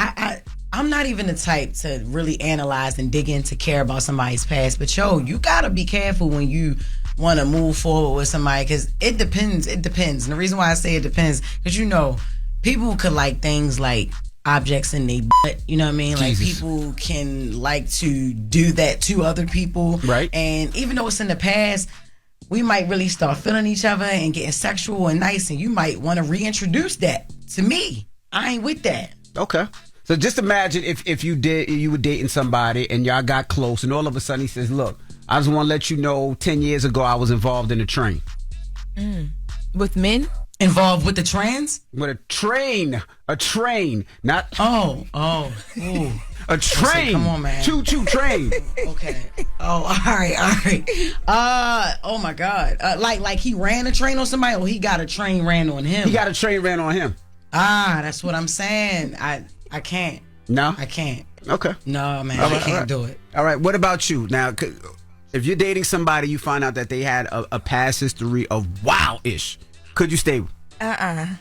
I'm not even the type to really analyze and dig in to care about somebody's past. But you gotta be careful when you want to move forward with somebody, because it depends. It depends. And the reason why I say it depends, because people could like things like objects in their butt. You know what I mean? Jesus. Like people can like to do that to other people. Right. And even though it's in the past, we might really start feeling each other and getting sexual and nice, and you might want to reintroduce that to me. I ain't with that. Okay. So just imagine if you were dating somebody and y'all got close, and all of a sudden he says, look, I just want to let you know 10 years ago I was involved in a train. With men? Involved with the trans? With a train. Not... Ooh. A train. Come on, man. Choo-choo train. Okay. Oh, all right. Oh my God. Like he ran a train on somebody, or he got a train ran on him? He got a train ran on him. That's what I'm saying. I can't. No? I can't. Okay. No, man. All right, I can't do it. All right. What about you? Now, if you're dating somebody, you find out that they had a past history of wild-ish. Could you stay?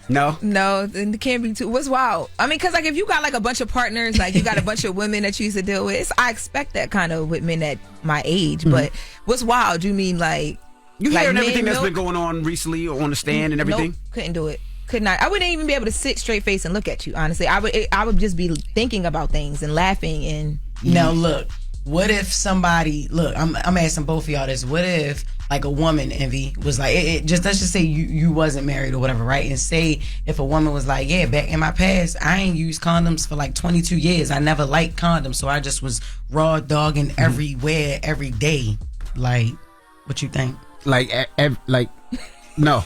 No? No, it can't be too. What's wild? I mean, because like if you got like a bunch of partners, like you got a bunch of women that you used to deal with, I expect that kind of with men at my age. But what's wild? You mean like you like hearing everything that's been going on recently on the stand and everything? Nope, couldn't do it. Could not. I wouldn't even be able to sit straight face and look at you. Honestly, I would just be thinking about things and laughing and. Now look, what if somebody? Look, I'm asking both of y'all this. What if like a woman, Envy, was like, let's just say you wasn't married or whatever, right? And say if a woman was like, yeah, back in my past, I ain't used condoms for like 22 years. I never liked condoms, so I just was raw dogging everywhere, every day. Like, what you think? No.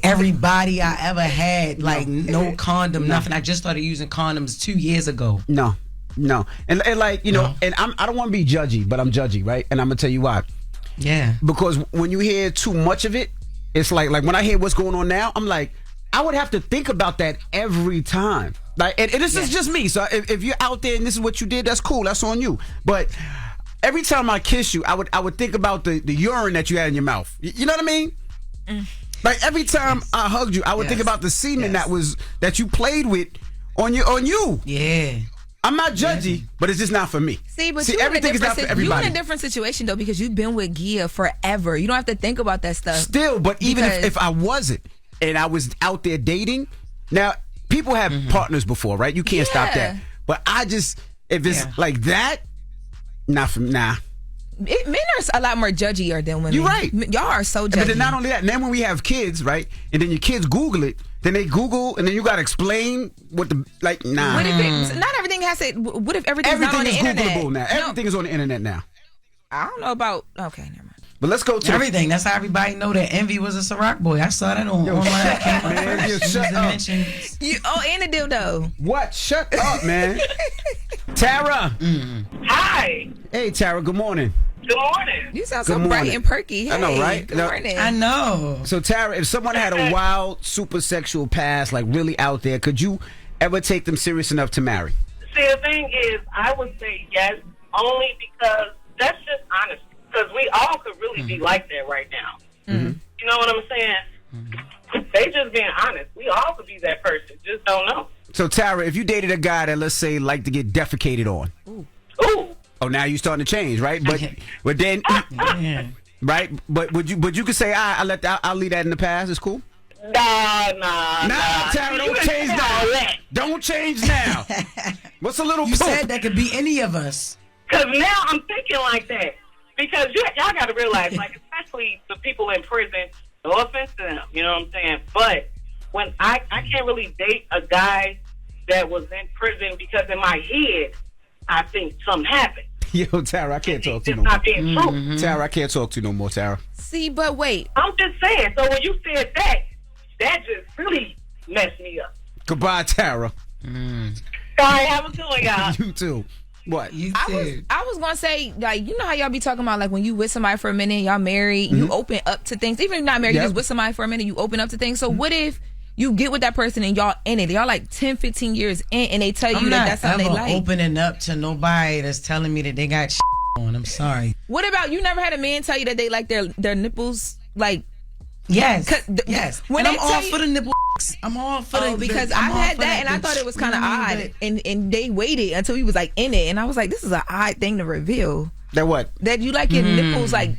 Everybody I ever had, like no condom, nothing. I just started using condoms 2 years ago. No. And like, and I don't want to be judgy, but I'm judgy, right? And I'm going to tell you why. Yeah. Because when you hear too much of it, it's like when I hear what's going on now, I'm like, I would have to think about that every time. Like, and this is just me. So if you're out there and this is what you did, that's cool. That's on you. But every time I kiss you, I would think about the urine that you had in your mouth. You know what I mean? Like every time I hugged you, I would think about the semen that you played with on you. Yeah. I'm not judgy, but it's just not for me. See, everything is not for everybody. You're in a different situation though, because you've been with Gia forever. You don't have to think about that stuff. Still, but even if I wasn't and I was out there dating, now people have partners before, right? You can't stop that. But if it's like that, nah. Men are a lot more judgier than women. You're right. Y'all are so judgy. But then not only that, and then when we have kids, right, and then your kids Google it, then they Google, and then you got to explain what the, nah. What if not everything has to, what if everything's not on the internet? Everything is Googleable now. Everything is on the internet now. I don't know about, okay, never mind. But let's go to everything. That's how everybody know that Envy was a Ciroc boy. I saw that on online. Man, shut up. And a dildo. What? Shut up, man. Tara. Hi. Hey, Tara. Good morning. Good morning. You sound so bright and perky. Hey, I know, right? Good morning. I know. So, Tara, if someone had a wild, super sexual past, like really out there, could you ever take them serious enough to marry? See, the thing is, I would say yes, only because that's just honesty. Because we all could really be like that right now. You know what I'm saying? They just being honest. We all could be that person. Just don't know. So, Tara, if you dated a guy that, let's say, liked to get defecated on. Ooh. Oh, now you're starting to change, right? But then, right? But you could say, I'll leave that in the past. It's cool. Nah, Tara, don't change now. Don't change now. What's a little You said that could be any of us. Because now I'm thinking like that. Because y'all got to realize, like, especially the people in prison, no offense to them, you know what I'm saying? But when I can't really date a guy that was in prison because in my head, I think something happened. Yo, Tara, I can't talk to you It's no not more. being true. Tara, I can't talk to you no more, Tara. See, but wait. I'm just saying. So when you said that just really messed me up. Goodbye, Tara. Sorry, have a good one, y'all. You too. What? I was gonna say, like, you know how y'all be talking about, like, when you with somebody for a minute, y'all married, you open up to things. Even if you're not married, you just with somebody for a minute, you open up to things. So what if you get with that person and y'all in it? Y'all like 10, 15 years in, and they tell you that that's something they like. Opening up to nobody that's telling me that they got on. I'm sorry. What about, you never had a man tell you that they like their nipples, like? Yes. Yes. When and they I'm all tell you- for the nipple. I'm all for the because I'm I've all had for that, and I thought it was kind of You know what I odd, mean? and they waited until he was like in it, and I was like, this is an odd thing to reveal. That what? That you like your nipples like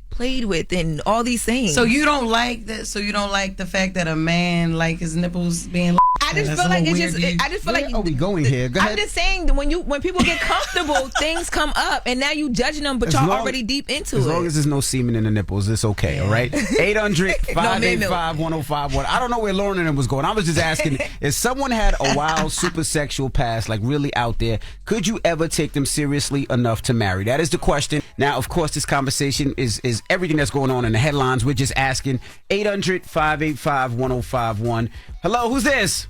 played with and all these things. So you don't like that? So you don't like the fact that a man like his nipples being? I just feel like it's just. I just feel like. Where are we going here? Go ahead. I'm just saying that when people get comfortable, things come up, and now you judging them, but y'all already deep into as it. As long as there's no semen in the nipples, it's okay, all right? 800-585-1051. I don't know where Loren and them was going. I was just asking, if someone had a wild, super sexual past, like really out there, could you ever take them seriously enough to marry? That is the question. Now, of course, this conversation is everything that's going on in the headlines. We're just asking. 800-585-1051. Hello, who's this?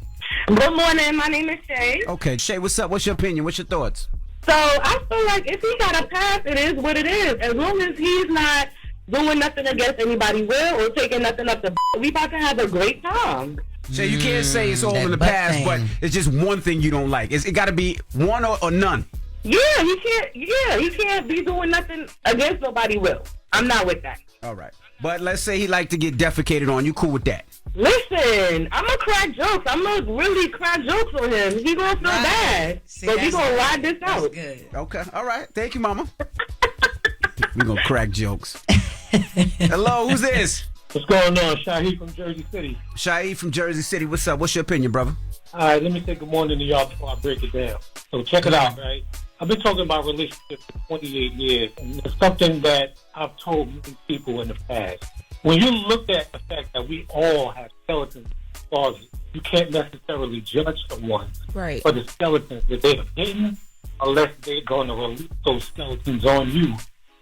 Good morning. My name is Shay. Okay, Shay, what's up? What's your opinion? What's your thoughts? So I feel like if he got a pass, it is what it is. As long as he's not doing nothing against anybody's will or taking nothing up the we about to have a great time. Shay, you can't say it's all in the past, but it's just one thing you don't like. It got to be one or none. Yeah, he can't. Yeah, he can't be doing nothing against nobody's will. I'm not with that. All right. But let's say he like to get defecated on. You cool with that? Listen, I'm gonna crack jokes. I'm gonna really crack jokes on him. He gonna feel bad, but we gonna ride this out. Good. Okay, all right. Thank you, Mama. We gonna crack jokes. Hello, who's this? What's going on? Shaheed from Jersey City. Shaheed from Jersey City. What's up? What's your opinion, brother? All right, let me say good morning to y'all before I break it down. So check it out, right? I've been talking about relationships for 28 years, and it's something that I've told many people in the past. When you look at the fact that we all have skeletons in the closet, you can't necessarily judge someone for the skeletons that they have hidden unless they're going to release those skeletons on you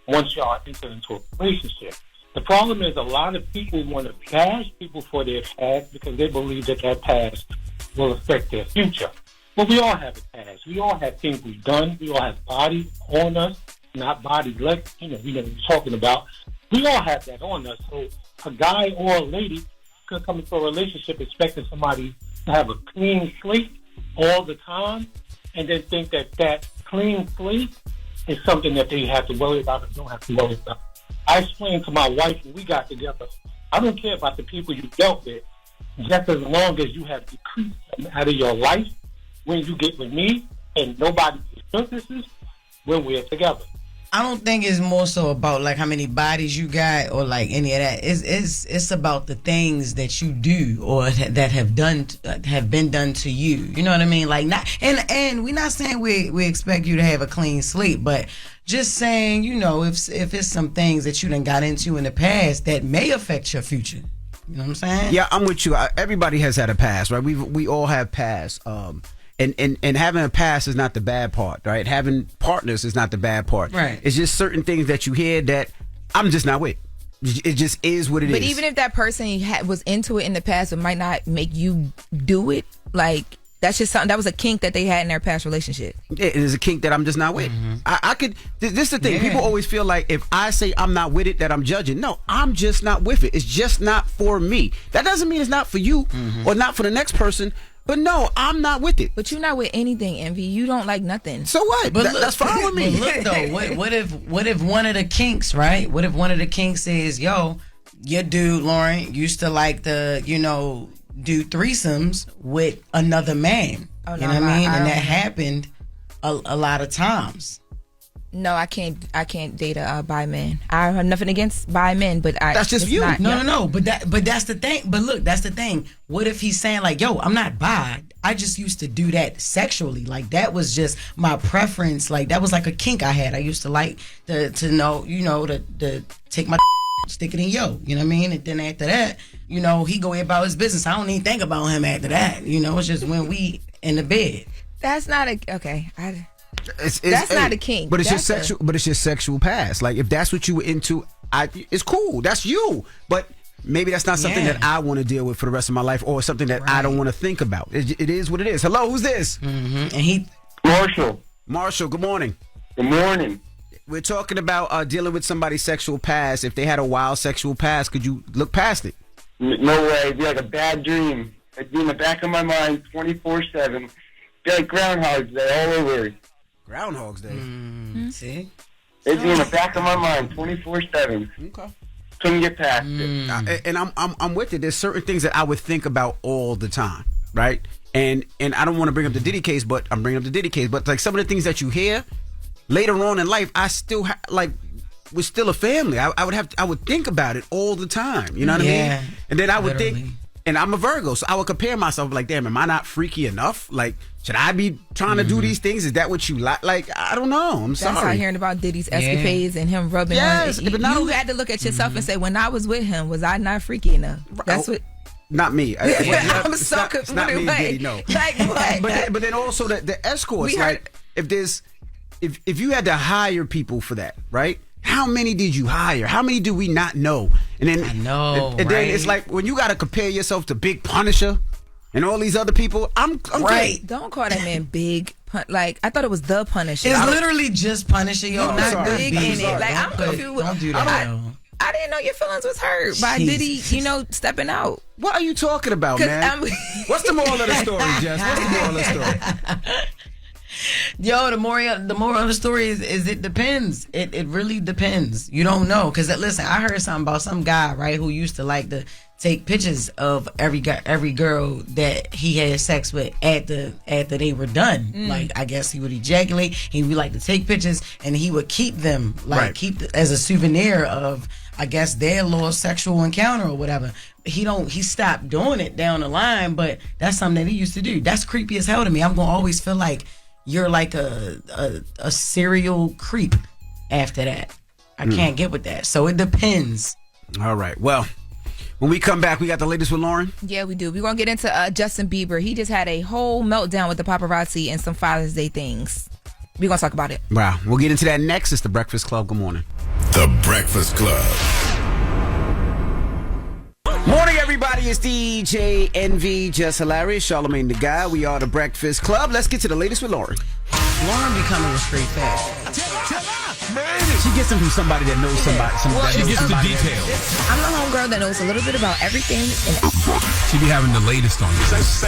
once y'all enter into a relationship. The problem is a lot of people want to bash people for their past because they believe that that past will affect their future. But we all have a past. We all have things we've done. We all have bodies on us, not bodies like, we know what we're talking about. We all have that on us. So a guy or a lady could come into a relationship expecting somebody to have a clean slate all the time and then think that that clean slate is something that they have to worry about or don't have to worry about. I explained to my wife when we got together, I don't care about the people you dealt with, just as long as you have decreased them out of your life when you get with me and nobody surfaces when we're together. I don't think it's more so about like how many bodies you got or like any of that. It's about the things that you do or that have been done to you. You know what I mean? Like not and we're not saying we expect you to have a clean slate, but just saying, if it's some things that you done got into in the past that may affect your future. You know what I'm saying? Yeah, I'm with you. Everybody has had a past, right? We all have past. And having a past is not the bad part, right? Having partners is not the bad part. Right. It's just certain things that you hear that I'm just not with. It just is what it is. But even if that person was into it in the past, it might not make you do it. Like, that's just something, that was a kink that they had in their past relationship. It is a kink that I'm just not with. I could, this is the thing. Yeah. People always feel like if I say I'm not with it, that I'm judging. No, I'm just not with it. It's just not for me. That doesn't mean it's not for you or not for the next person. But no, I'm not with it. But you're not with anything, Envy. You don't like nothing. So what? But That's fine with me. But look though, what if one of the kinks, right? What if one of the kinks is, your dude Loren used to like to, do threesomes with another man. Oh, you know what I mean? And that happened a lot of times. No, I can't date a bi man. I have nothing against bi men, but that's just you. No. But that's the thing. But look, that's the thing. What if he's saying like, "Yo, I'm not bi. I just used to do that sexually. Like that was just my preference. Like that was like a kink I had. I used to like to know, to take my stick it in yo. You know what I mean? And then after that, he go about his business. I don't even think about him after that. It's just when we in the bed. That's not okay. That's not a kink. But it's your sexual past. Like if that's what you were into, it's cool. That's you. But maybe that's not something that I want to deal with for the rest of my life, or something that I don't want to think about. It is what it is. Hello, who's this? And Marshall, good morning. Good morning. We're talking about dealing with somebody's sexual past. If they had a wild sexual past, could you look past it? No way. It'd be like a bad dream. It'd be in the back of my mind 24/7. It'd be like Groundhog's Day all over. Groundhog's Day? See? It'd be in the back of my mind 24/7. Okay. Couldn't get past it. And I'm with it. There's certain things that I would think about all the time, right? And I don't want to bring up the Diddy case, but I'm bringing up the Diddy case. But like some of the things that you hear later on in life, I still we're still a family. I would think about it all the time. You know what I mean? And then I would think, and I'm a Virgo, so I would compare myself like, damn, am I not freaky enough? Like, should I be trying to do these things? Is that what you like? Like, I don't know. I'm sorry. That's how hearing about Diddy's escapades and him rubbing on it. You had to look at yourself and say, when I was with him, was I not freaky enough? That's what. Not me. I'm a sucker. It's not me, Diddy, no. Like what? But then also the escorts. Like, if you had to hire people for that, right? How many did you hire? How many do we not know? And then I know. And then it's like when you got to compare yourself to Big Punisher and all these other people. I'm right. Good. Don't call that man Big. Like I thought it was the Punisher. It's literally just Punisher, yo. Not Big in it. Like I'm confused. Don't do that. I didn't know your feelings was hurt by Diddy, stepping out. What are you talking about, man? What's the moral of the story, Jess? What's the moral of the story? Yo, the moral of the story is it depends. It really depends. You don't know. Because, listen, I heard something about some guy, right, who used to like to take pictures of every girl that he had sex with after they were done. Like, I guess he would ejaculate. He would like to take pictures, and he would keep them, keep as a souvenir of, I guess, their little sexual encounter or whatever. He stopped doing it down the line, but that's something that he used to do. That's creepy as hell to me. I'm going to always feel like you're like a serial creep after that. I can't get with that. So it depends. All right. Well, when we come back, we got the latest with Loren. Yeah, we do. We're going to get into Justin Bieber. He just had a whole meltdown with the paparazzi and some Father's Day things. We're going to talk about it. Wow. We'll get into that next. It's The Breakfast Club. Good morning. The Breakfast Club. Morning, everybody. It's DJ NV, Jess Hilarious, Charlamagne the Guy. We are The Breakfast Club. Let's get to the latest with Loren. Loren becoming a straight fat. She gets them from somebody that knows somebody. She gets the details. I'm the homegirl that knows a little bit about everything and She be having the latest on this.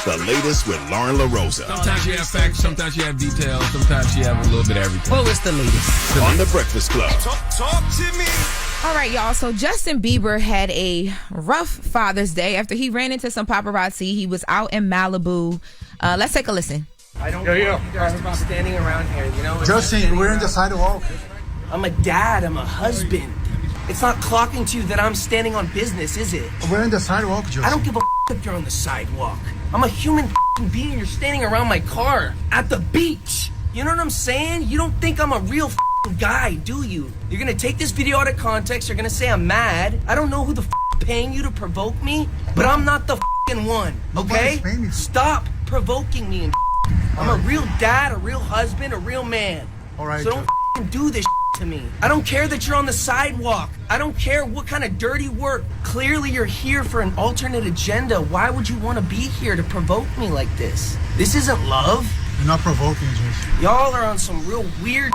The latest with Loren LoRosa. Sometimes you have facts, sometimes you have details, sometimes you have a little bit of everything. What was the latest? On The Breakfast Club. Talk to me. All right, y'all. So Justin Bieber had a rough Father's Day after he ran into some paparazzi. He was out in Malibu. Let's take a listen. I don't want you guys to be standing around here, Justin, we're in the sidewalk. I'm a dad. I'm a husband. It's not clocking to you that I'm standing on business, is it? We're in the sidewalk, Justin. I don't give a if you're on the sidewalk. I'm a human being. You're standing around my car at the beach. You know what I'm saying? You don't think I'm a real guy, do you? You're gonna take this video out of context. You're gonna say I'm mad. I don't know who the paying you to provoke me, but I'm not the one. Okay? Stop provoking me. I'm a real dad, a real husband, a real man. All right. So don't do this to me. I don't care that you're on the sidewalk. I don't care what kind of dirty work. Clearly you're here for an alternate agenda. Why would you want to be here to provoke me like this? This isn't love. You're not provoking, Justin. Y'all are on some real weird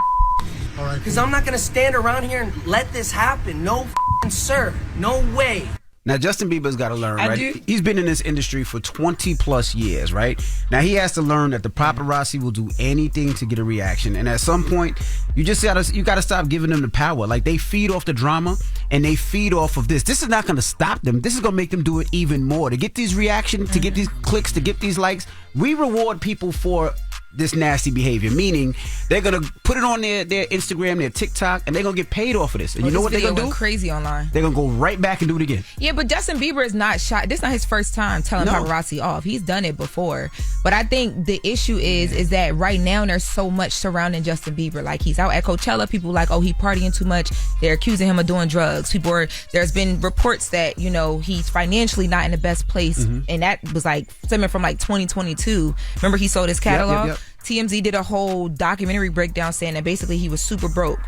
all right. Because I'm not going to stand around here and let this happen. No sir. No way. Now, Justin Bieber's got to learn, right? He's been in this industry for 20 plus years, right? Now, he has to learn that the paparazzi will do anything to get a reaction. And at some point, you got to stop giving them the power. Like, they feed off the drama and they feed off of this. This is not going to stop them. This is going to make them do it even more. To get these reactions, to get these clicks, to get these likes, we reward people for this nasty behavior, meaning they're gonna put it on their Instagram, their TikTok, and they're gonna get paid off of this. And you know what they're gonna do? Crazy online. They're gonna go right back and do it again. Yeah, but Justin Bieber is not shy. This is not his first time telling paparazzi off. He's done it before. But I think the issue is that right now there's so much surrounding Justin Bieber. Like, he's out at Coachella. People like, oh, he partying too much. They're accusing him of doing drugs. There's been reports that, you know, he's financially not in the best place. And that was like stemming from like 2022. Remember, he sold his catalog? Yep. TMZ did a whole documentary breakdown saying that basically he was super broke.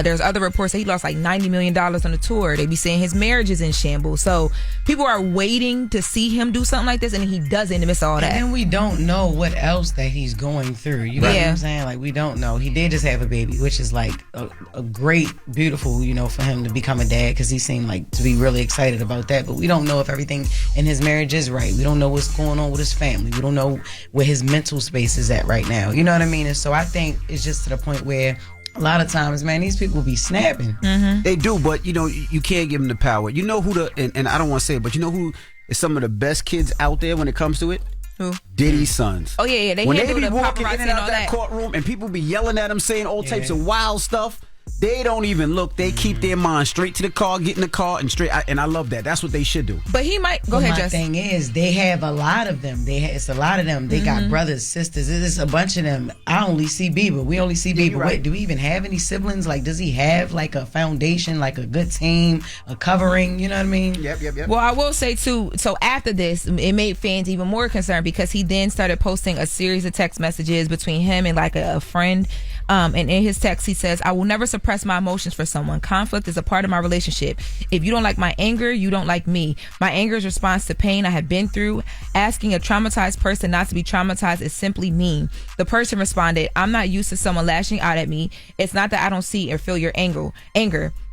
There's other reports that he lost like $90 million on the tour. They be saying his marriage is in shambles. So people are waiting to see him do something like this, and he doesn't miss all that. And we don't know what else that he's going through. You know what I'm saying? Like, we don't know. He did just have a baby, which is like a great, beautiful, you know, for him to become a dad, because he seemed like to be really excited about that. But we don't know if everything in his marriage is right. We don't know what's going on with his family. We don't know where his mental space is at right now. You know what I mean? And so I think it's just to the point where a lot of times, man, these people be snapping. They do, but you know, you can't give them the power. You know who and I don't want to say it, but you know who is some of the best kids out there when it comes to it? Who? Diddy's sons. Oh yeah, when they be the walking in and out all that courtroom and people be yelling at them, saying all types of wild stuff. They don't even look. They keep their mind straight to the car, get in the car, and straight. And I love that. That's what they should do. But he might go ahead. My Jess. thing is, they have a lot of them. It's a lot of them. They got brothers, sisters. It's a bunch of them. I only see Bieber. We only see Bieber. Right. Wait, do we even have any siblings? Like, does he have like a foundation, like a good team, a covering? You know what I mean? Yep. Well, I will say too. So after this, it made fans even more concerned, because he then started posting a series of text messages between him and like a friend. And in his text, he says, "I will never suppress my emotions for someone. Conflict is a part of my relationship. If you don't like my anger, you don't like me. My anger is response to pain I have been through. Asking a traumatized person not to be traumatized is simply mean." The person responded, "I'm not used to someone lashing out at me. It's not that I don't see or feel your anger.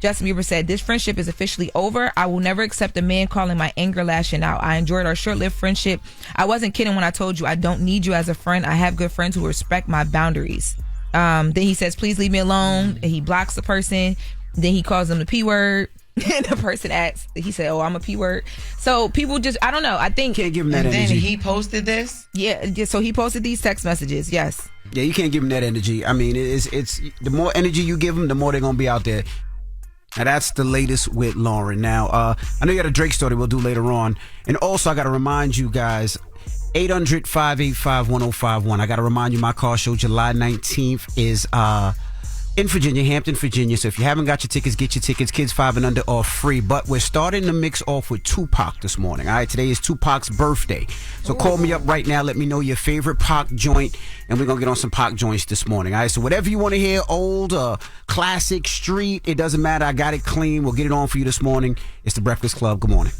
Justin Bieber said, "This friendship is officially over. I will never accept a man calling my anger lashing out. I enjoyed our short-lived friendship. I wasn't kidding when I told you I don't need you as a friend. I have good friends who respect my boundaries." Then he says, "Please leave me alone." And he blocks the person. Then he calls them the P word. And the person asks, he said, "Oh, I'm a P word." So people just, I don't know. I think can't give him that energy. And then he posted this. Yeah. So he posted these text messages. Yes. Yeah, you can't give him that energy. I mean, it's the more energy you give them, the more they're gonna be out there. Now that's the latest with Loren. Now, I know you got a Drake story we'll do later on, and also I got to remind you guys. 800-585-1051. I got to remind you, my car show July 19th is in Virginia, Hampton, Virginia. So if you haven't got your tickets, get your tickets. Kids 5 and under are free. But we're starting the mix off with Tupac this morning. All right, today is Tupac's birthday. So call me up right now. Let me know your favorite Pac joint, and we're going to get on some Pac joints this morning. All right, so whatever you want to hear, old, classic, street, it doesn't matter. I got it clean. We'll get it on for you this morning. It's The Breakfast Club. Good morning.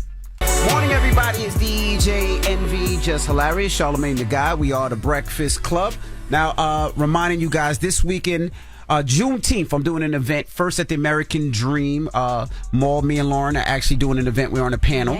Morning, everybody. It's DJ NV, Jess Hilarious, Charlamagne the Guy. We are The Breakfast Club. Now, reminding you guys, this weekend, Juneteenth, I'm doing an event first at the American Dream Mall. Me and Loren are actually doing an event. We're on a panel.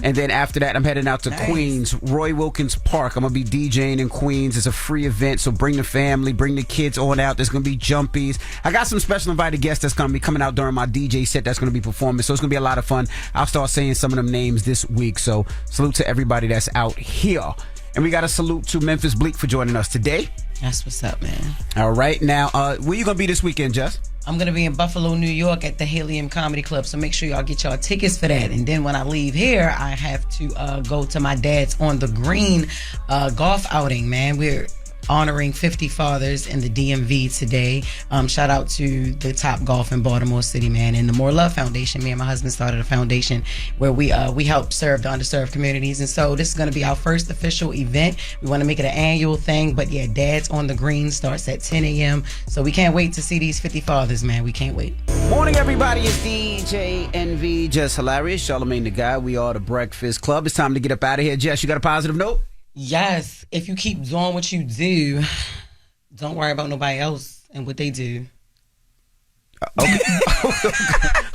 And then after that, I'm heading out to Queens, Roy Wilkins Park. I'm going to be DJing in Queens. It's a free event, so bring the family, bring the kids on out. There's going to be jumpies. I got some special invited guests that's going to be coming out during my DJ set that's going to be performing, so it's going to be a lot of fun. I'll start saying some of them names this week, so salute to everybody that's out here. And we got a salute to Memphis Bleek for joining us today. That's what's up, man. All right. Now, where you going to be this weekend, Jess? I'm going to be in Buffalo, New York at the Helium Comedy Club. So make sure y'all get y'all tickets for that. And then when I leave here, I have to go to my dad's On the Green golf outing, man. We're honoring 50 fathers in the DMV today. Shout out to the Top Golf in Baltimore City, man, and the More Love Foundation. Me and my husband started a foundation where we help serve the underserved communities. And so this is going to be our first official event. We want to make it an annual thing. But yeah, Dad's on the Green starts at 10 a.m. So we can't wait to see these 50 fathers, man. We can't wait. Morning, everybody. It's DJ NV, Jess Hilarious, Charlamagne the Guy. We are The Breakfast Club. It's time to get up out of here. Jess, you got a positive note? Yes. If you keep doing what you do, don't worry about nobody else and what they do. Okay.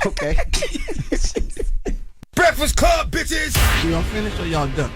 Okay. Breakfast Club, bitches! Y'all finished or y'all done?